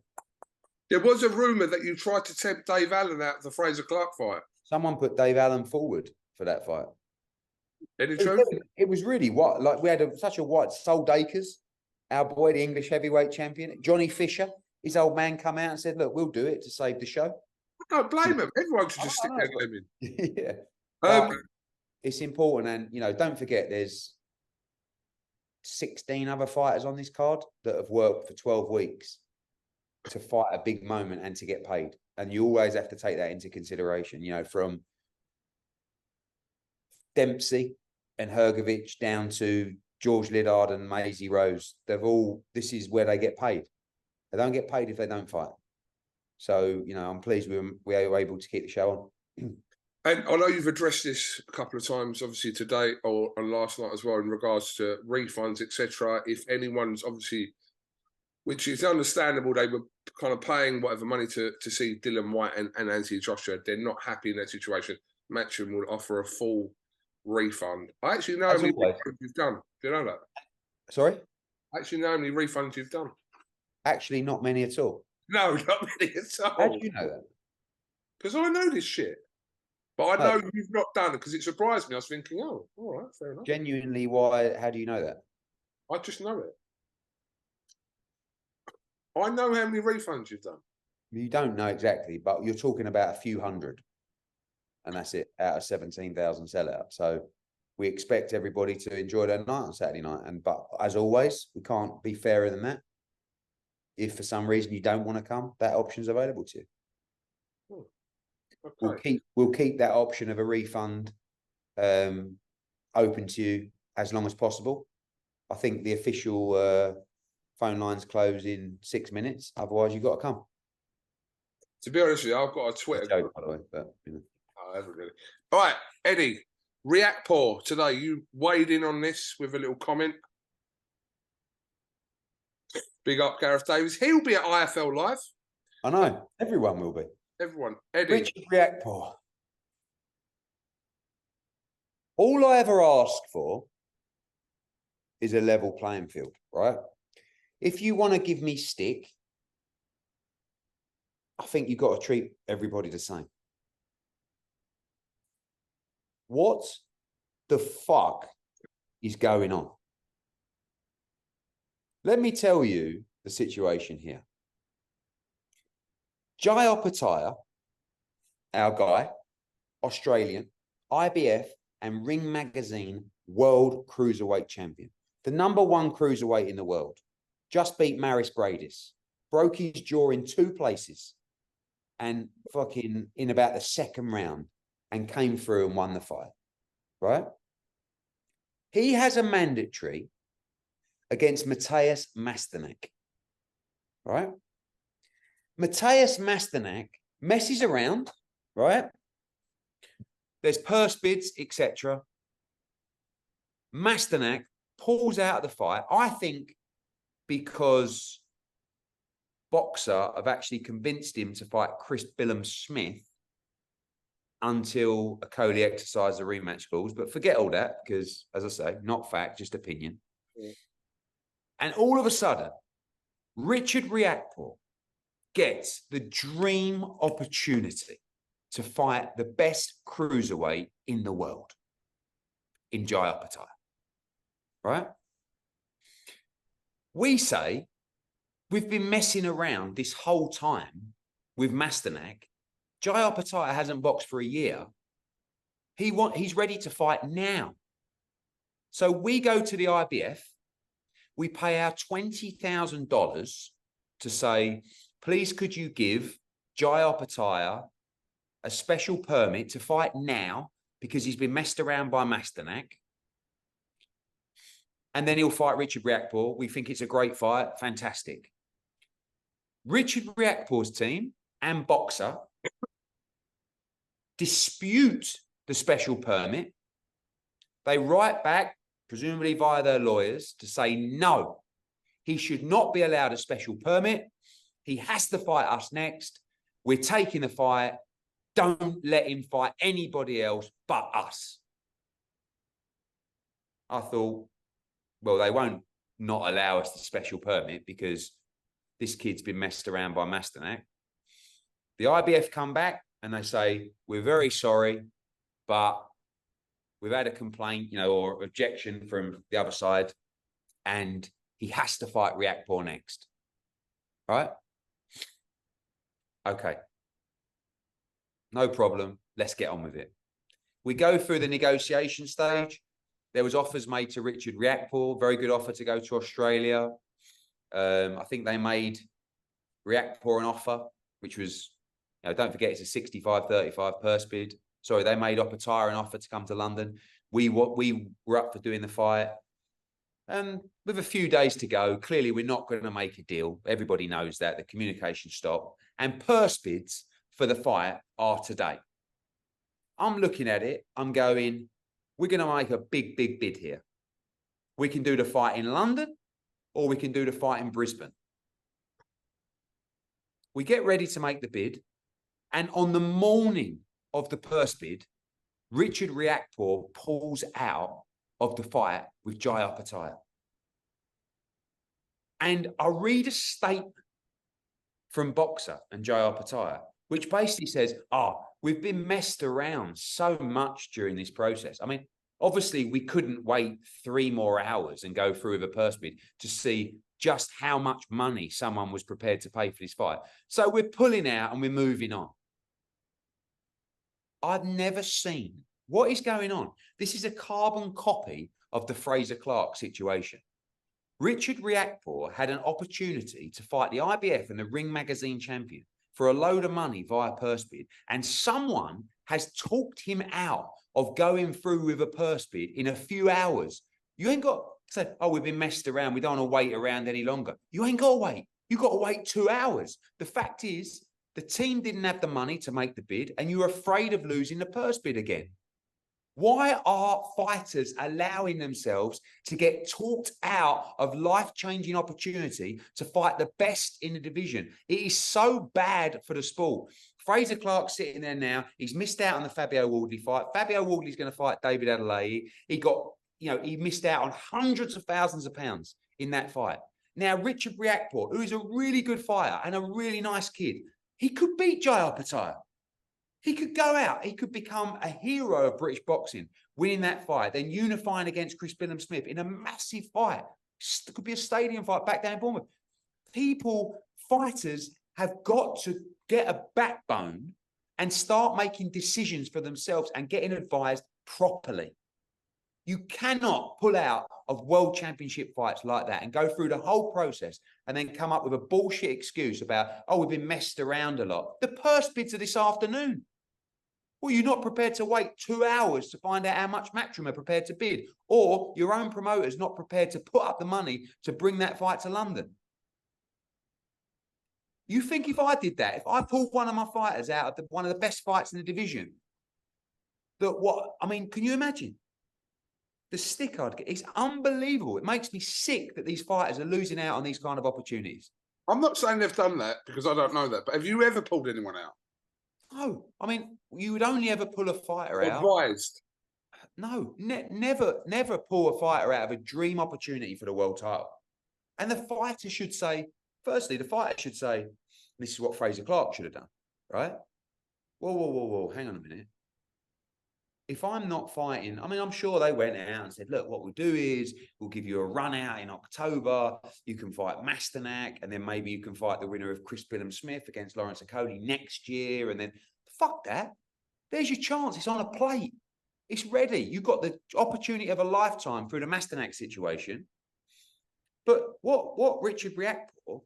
There was a rumour that you tried to tempt Dave Allen out of the Fraser Clark fight. Someone put Dave Allen forward for that fight. Any truth? It was really what? Like, we had such a white. Sol Dakers, our boy, the English heavyweight champion. Johnny Fisher, his old man, come out and said, look, we'll do it to save the show. I don't blame him. Everyone should just stick their name in. Yeah. It's important, and don't forget there's 16 other fighters on this card that have worked for 12 weeks to fight a big moment and to get paid, and you always have to take that into consideration. From Dempsey and Hrgović down to George Liddard and Maisie Rose, this is where they get paid. They don't get paid if they don't fight. So I'm pleased we were able to keep the show on. And I know you've addressed this a couple of times, obviously today or last night as well, in regards to refunds, etc. If anyone's obviously, which is understandable, they were kind of paying whatever money to see Dillian White and Anthony Joshua. They're not happy in that situation. Matchroom will offer a full refund. I actually know how many refunds you've done. Do you know that? Sorry? I actually know how many refunds you've done. Actually, not many at all. No, not really at How all. do you know that? Because I know this shit. But I No. know you've not done it because it surprised me. I was thinking, oh, all right, fair enough. Genuinely, why? How do you know that? I just know it. I know how many refunds you've done. You don't know exactly, but you're talking about a few hundred, and that's it out of 17,000 sellout. So we expect everybody to enjoy their night on Saturday night. But as always, we can't be fairer than that. If for some reason you don't want to come, that option's available to you. Okay. We'll keep that option of a refund open to you as long as possible. I think the official phone lines close in 6 minutes. Otherwise, you've got to come. To be honest with you, I've got a Twitter. Joke, by the way, but you know. Oh, I haven't really. All right, Eddie, Riakporhe today. You weighed in on this with a little comment. Big up Gareth Davies. He'll be at IFL Live. I know. Everyone will be. Everyone. Eddie. Richard Riakporhe. All I ever ask for is a level playing field, right? If you want to give me stick, I think you've got to treat everybody the same. What the fuck is going on? Let me tell you the situation here. Aj-Helenius, our guy, Australian, IBF and Ring Magazine World Cruiserweight Champion, the #1 cruiserweight in the world, just beat Maris Bradis, broke his jaw in 2 places and fucking in about the 2nd round and came through and won the fight, right? He has a mandatory against Mateusz Masternak, right? Mateusz Masternak messes around, right? There's purse bids, etc. Masternak pulls out of the fight, I think, because Boxer have actually convinced him to fight Chris Billam-Smith until Okolie exercised the rematch clause. But forget all that because, as I say, not fact, just opinion. Yeah. And all of a sudden, Richard Riakporhe gets the dream opportunity to fight the best cruiserweight in the world in Aj-Helenius, right? We say we've been messing around this whole time with Masternak. Aj-Helenius hasn't boxed for a year. He's ready to fight now. So we go to the IBF, we pay our $20,000 to say, please could you give Aj-Helenius a special permit to fight now because he's been messed around by Masternak. And then he'll fight Richard Riakporhe. We think it's a great fight. Fantastic. Richard Riakporhe's team and Boxer dispute the special permit. They write back, presumably via their lawyers, to say, no, he should not be allowed a special permit. He has to fight us next. We're taking the fight. Don't let him fight anybody else but us. I thought, well, they won't not allow us the special permit because this kid's been messed around by Masternak. The IBF come back and they say, we're very sorry, but we've had a complaint, or objection from the other side, and he has to fight Riakporhe next. Right? Okay. No problem. Let's get on with it. We go through the negotiation stage. There was offers made to Richard Riakporhe, very good offer to go to Australia. I think they made Riakporhe an offer, which was, don't forget, it's a 65-35 purse bid. Sorry, they made Aj-Helenius an offer to come to London. We were up for doing the fight. With a few days to go, clearly we're not going to make a deal. Everybody knows that. The communication stopped. And purse bids for the fight are today. I'm looking at it. I'm going, we're going to make a big, big bid here. We can do the fight in London or we can do the fight in Brisbane. We get ready to make the bid. And on the morning of the purse bid, Richard Riakporhe pulls out of the fight with Aj-Helenius. And I read a statement from Boxer and Jayapataya, which basically says, we've been messed around so much during this process. I mean, obviously, we couldn't wait 3 more hours and go through with a purse bid to see just how much money someone was prepared to pay for this fight. So we're pulling out and we're moving on. I've never seen what is going on. This is a carbon copy of the Fraser Clarke situation. Richard Riakporhe had an opportunity to fight the IBF and the Ring Magazine champion for a load of money via purse bid, and someone has talked him out of going through with a purse bid in a few hours. You ain't got to say, we've been messed around, we don't want to wait around any longer. You ain't got to wait. You got to wait 2 hours. The fact is, the team didn't have the money to make the bid, and you're afraid of losing the purse bid again. Why are fighters allowing themselves to get talked out of life-changing opportunity to fight the best in the division? It is so bad for the sport. Fraser Clarke's sitting there now. He's missed out on the Fabio Wardley fight. Fabio Wardley's going to fight David Adelaide. He missed out on hundreds of thousands of pounds in that fight. Now, Richard Riakporhe, who is a really good fighter and a really nice kid, he could beat Jayapataya. He could go out. He could become a hero of British boxing, winning that fight, then unifying against Chris Billam-Smith in a massive fight. It could be a stadium fight back down in Bournemouth. Fighters have got to get a backbone and start making decisions for themselves and getting advised properly. You cannot pull out of world championship fights like that and go through the whole process and then come up with a bullshit excuse about, we've been messed around a lot. The purse bids are this afternoon. Well, you're not prepared to wait 2 hours to find out how much Matchroom are prepared to bid, or your own promoter's not prepared to put up the money to bring that fight to London. You think if I did that, if I pulled one of my fighters out of one of the best fights in the division, can you imagine? The stick I'd get, it's unbelievable. It makes me sick that these fighters are losing out on these kind of opportunities. I'm not saying they've done that because I don't know that, but have you ever pulled anyone out? No, you would only ever pull a fighter out. Advised? No, never pull a fighter out of a dream opportunity for the world title. And the fighter should say, firstly, this is what Fraser Clarke should have done, right? Whoa, hang on a minute. If I'm not fighting, I'm sure they went out and said, look, what we'll do is we'll give you a run out in October. You can fight Masternak, and then maybe you can fight the winner of Chris Billam-Smith against Lawrence Okoli next year. And then, fuck that. There's your chance. It's on a plate. It's ready. You've got the opportunity of a lifetime through the Masternak situation. But what Richard Riakporhe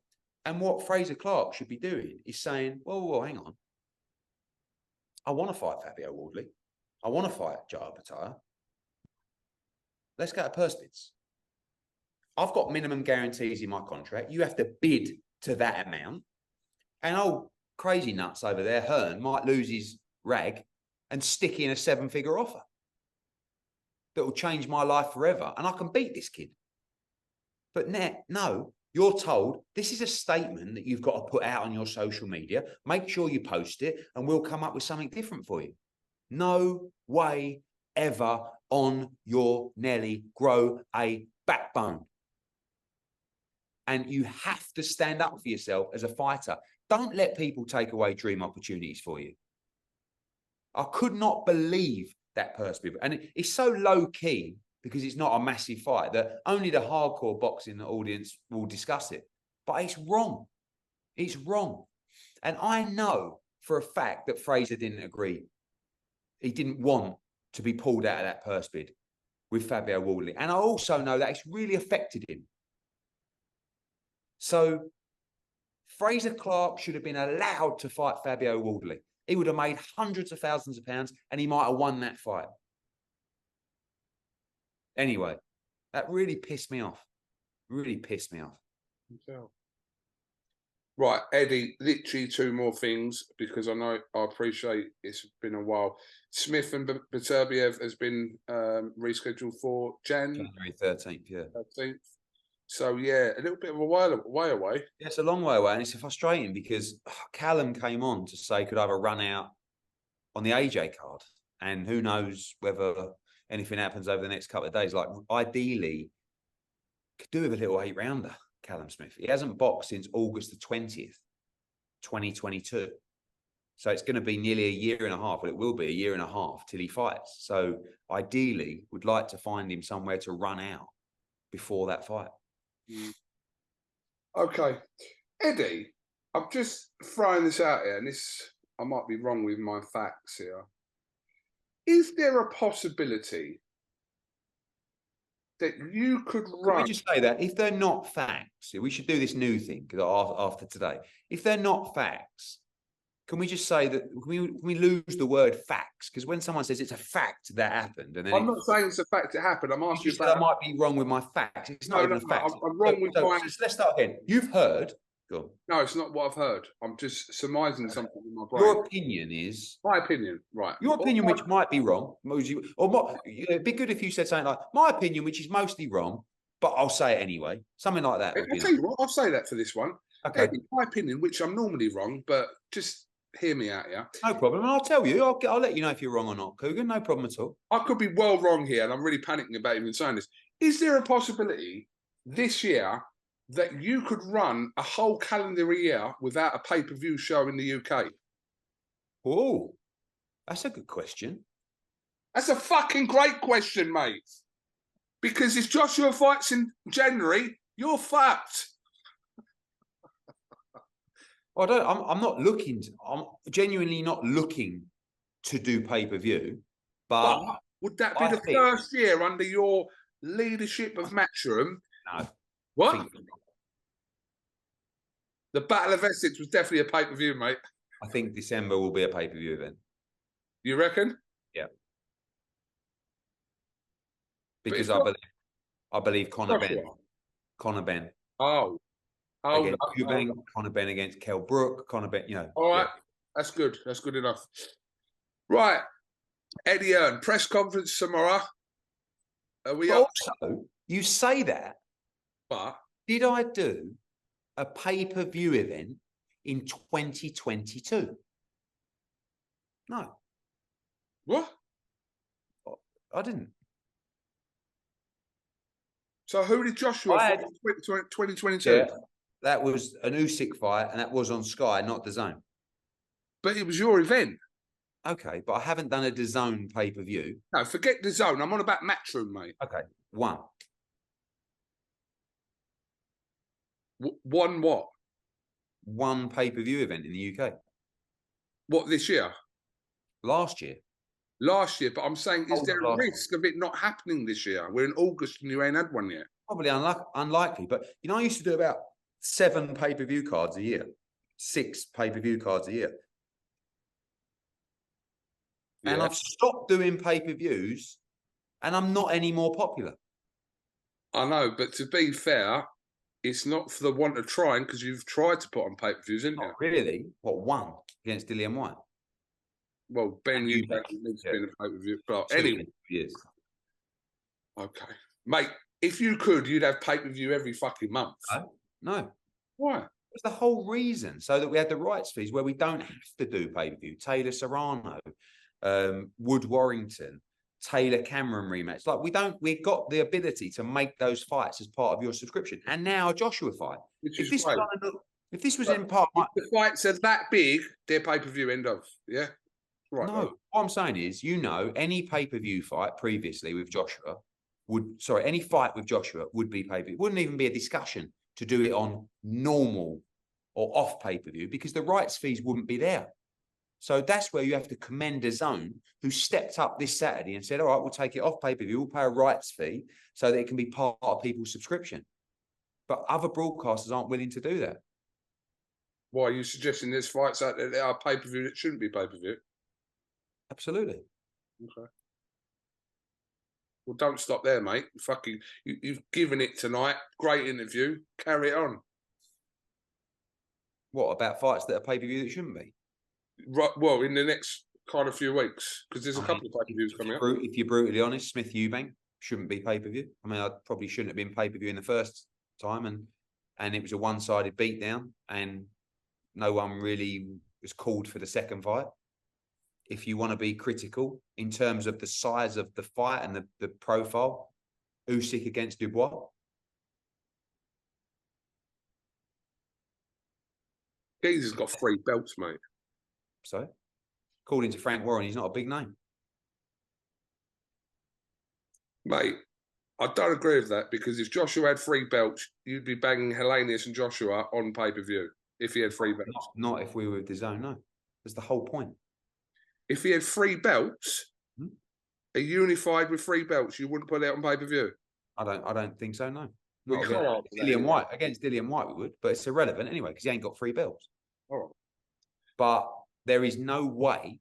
and what Fraser Clarke should be doing is saying, whoa, hang on. I want to fight Fabio Wardley. I want to fight Jayapataya. Let's go to purse bids. I've got minimum guarantees in my contract. You have to bid to that amount. And crazy nuts over there, Hearn, might lose his rag and stick in a 7-figure offer that will change my life forever. And I can beat this kid. But no, you're told this is a statement that you've got to put out on your social media. Make sure you post it and we'll come up with something different for you. No way ever on your Nelly. Grow a backbone. And you have to stand up for yourself as a fighter. Don't let people take away dream opportunities for you. I could not believe that purse bid. And it's so low key because it's not a massive fight that only the hardcore boxing audience will discuss it. But it's wrong. It's wrong. And I know for a fact that Fraser didn't agree. He didn't want to be pulled out of that purse bid with Fabio Wardley. And I also know that it's really affected him. So Fraser Clarke should have been allowed to fight Fabio Wardley. He would have made hundreds of thousands of pounds and he might have won that fight. Anyway, that really pissed me off. Really pissed me off. Right, Eddie, literally 2 more things because I appreciate it's been a while. Smith and Beterbiev has been rescheduled for January 13th, yeah. 13th. So, yeah, a little bit of a way away. Yeah, it's a long way away, and it's frustrating because Callum came on to say could I have a run out on the AJ card, and who knows whether anything happens over the next couple of days. Like, ideally, could do with a little 8-rounder. Callum Smith. He hasn't boxed since August the 20th. 2022. So it's going to be nearly a year and a half, but it will be a year and a half till he fights. So ideally, would like to find him somewhere to run out before that fight. Okay. Eddie, I'm just throwing this out here, and this, I might be wrong with my facts here. Is there a possibility that you could run? Can we just say that if they're not facts, we should do this new thing after today. If they're not facts, can we just say that can we lose the word facts? Because when someone says it's a fact that happened, and then I'm not saying it's a fact it happened. I'm asking you about. I might be wrong with my facts. It's not even a fact. I'm wrong with my. Let's start again. You've heard. Go on. No, it's not what I've heard. I'm just surmising something in my brain. Your opinion is my opinion, right? Your opinion, which might be wrong, it'd be good if you said something like my opinion, which is mostly wrong, but I'll say it anyway. Something like that. I'll tell you what. I'll say that for this one. Okay. Eddie, my opinion, which I'm normally wrong, but just hear me out, yeah? No problem. And I'll tell you. I'll let you know if you're wrong or not, Kugan. No problem at all. I could be well wrong here, and I'm really panicking about even saying this. Is there a possibility this year that you could run a whole calendar year without a pay-per-view show in the UK? Oh, that's a good question. That's a fucking great question, mate. Because if Joshua fights in January, you're fucked. I'm not looking. I'm genuinely not looking to do pay-per-view. But would that be the first year under your leadership of Matchroom? No. What? The Battle of Essex was definitely a pay-per-view, mate. I think December will be a pay-per-view event. You reckon? Yeah. Because I believe Conor Ben. Oh. Against Eubank, Conor Ben against Kell Brook, Conor Ben, All right. Yeah. That's good. That's good enough. Right. Eddie Hearn, press conference tomorrow. Are we up? Also, you say that, but did I do a pay-per-view event in 2022? No. What? I didn't. So who did Joshua fight in 2022? Yeah, that was an Usyk fight, and that was on Sky, not DAZN. But it was your event. Okay, but I haven't done a DAZN pay-per-view. No, forget DAZN. I'm on about Matchroom, mate. Okay, one. One what? One pay-per-view event in the UK. What, this year? Last year. Last year, but I'm saying, is there a risk of it not happening this year? We're in August and you ain't had one yet. Probably unlikely, but I used to do about 7 pay-per-view cards a year, 6 pay-per-view cards a year. Yeah. And I've stopped doing pay-per-views and I'm not any more popular. I know, but to be fair, it's not for the want of trying, because you've tried to put on pay-per-views, isn't it? Really? What, one against Dillian White? Well, Ben Eubank needs to be in a pay-per-view. But anyway. Yes. Okay. Mate, if you could, you'd have pay-per-view every fucking month. No. Why? It's the whole reason. So that we had the rights fees where we don't have to do pay-per-view. Taylor Serrano, Wood Warrington, Taylor Cameron rematch. Like we've got the ability to make those fights as part of your subscription. And now a Joshua fight. If this was in part, if the fights are that big, they're pay-per-view, end of. Yeah. Right. No, right. What I'm saying is, any pay-per-view fight previously with Joshua any fight with Joshua would be pay-per-view. It wouldn't even be a discussion to do it on normal or off pay-per-view because the rights fees wouldn't be there. So that's where you have to commend DAZN, who stepped up this Saturday and said, all right, we'll take it off pay-per-view, we'll pay a rights fee so that it can be part of people's subscription. But other broadcasters aren't willing to do that. Why are you suggesting there's fights out there that are pay-per-view that shouldn't be pay-per-view? Absolutely. Okay. Well, don't stop there, mate. You've given it tonight. Great interview. Carry it on. What about fights that are pay-per-view that shouldn't be? Right. Well, in the next kind of few weeks, because there's a couple of pay-per-views coming up. If you're brutally honest, Smith Eubank shouldn't be pay-per-view. I mean, I probably shouldn't have been pay-per-view in the first time, and it was a one-sided beatdown, and no one really was called for the second fight. If you want to be critical in terms of the size of the fight and the profile, Usyk against Dubois. Geezer's got 3 belts, mate. So, according to Frank Warren, he's not a big name. Mate, I don't agree with that because if Joshua had 3 belts, you'd be banging Helenius and Joshua on pay-per-view if he had 3 belts. Not if we were with the zone, no. That's the whole point. If he had 3 belts, a unified with 3 belts, you wouldn't put it on pay-per-view. I don't think so, no. We Not can't against Dillian White. Against Dillian White, we would, but it's irrelevant anyway because he ain't got 3 belts. All right. But there is no way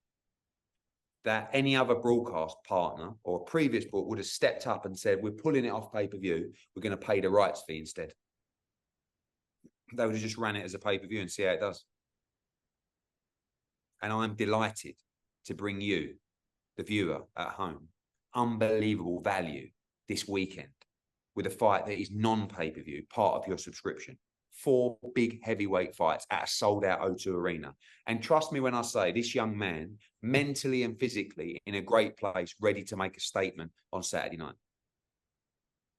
that any other broadcast partner or a previous book would have stepped up and said, we're pulling it off pay-per-view, we're going to pay the rights fee instead. They would have just ran it as a pay-per-view and see how it does. And I'm delighted to bring you, the viewer at home, unbelievable value this weekend with a fight that is non-pay-per-view, part of your subscription. 4 big heavyweight fights at a sold-out O2 arena. And trust me when I say this young man, mentally and physically, in a great place, ready to make a statement on Saturday night.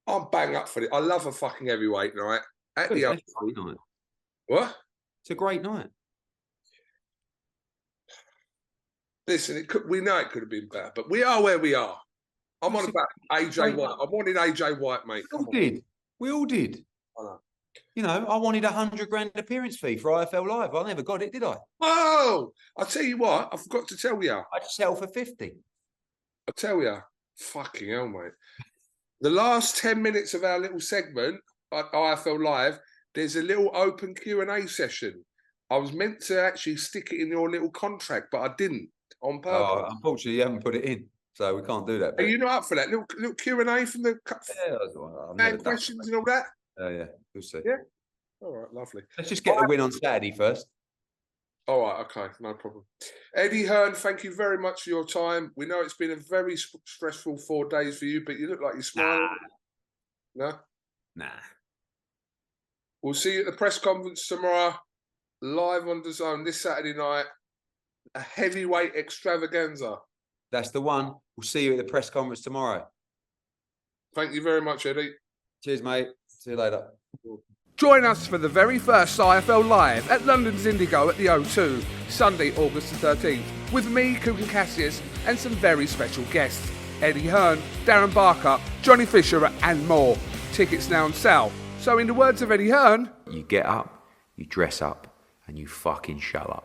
I'm bang up for it. I love a fucking heavyweight night. At the It's a great night. What? It's a great night. Listen, we know it could have been better, but we are where we are. I'm on about AJ White. I wanted AJ White, mate. We all did. We all did. I know. You know, I wanted $100,000 appearance fee for IFL Live. I never got it, did I? Oh, I'll tell you what. I forgot to tell you. I just settled for 50. I'll tell you. Fucking hell, mate. The last 10 minutes of our little segment at IFL Live, there's a little open Q&A session. I was meant to actually stick it in your little contract, but I didn't on purpose. Oh, unfortunately, you haven't put it in, so we can't do that. Are you not up for that? Little Q&A from the Yeah, I've never done questions that. and all that? Oh, yeah, we'll see. Yeah. All right, lovely. Let's just get the win on Saturday first. All right, okay, no problem. Eddie Hearn, thank you very much for your time. We know it's been a very stressful 4 days for you, but you look like you're smiling. No? Nah. We'll see you at the press conference tomorrow, live on the zone this Saturday night. A heavyweight extravaganza. That's the one. We'll see you at the press conference tomorrow. Thank you very much, Eddie. Cheers, mate. See you later. Join us for the very first IFL Live at London's Indigo at the O2, Sunday, August the 13th, with me, KUGAN CASSIUS, and some very special guests. Eddie Hearn, Darren Barker, Johnny Fisher, and more. Tickets now on sale. So in the words of Eddie Hearn, You get up, you dress up, and you fucking show up.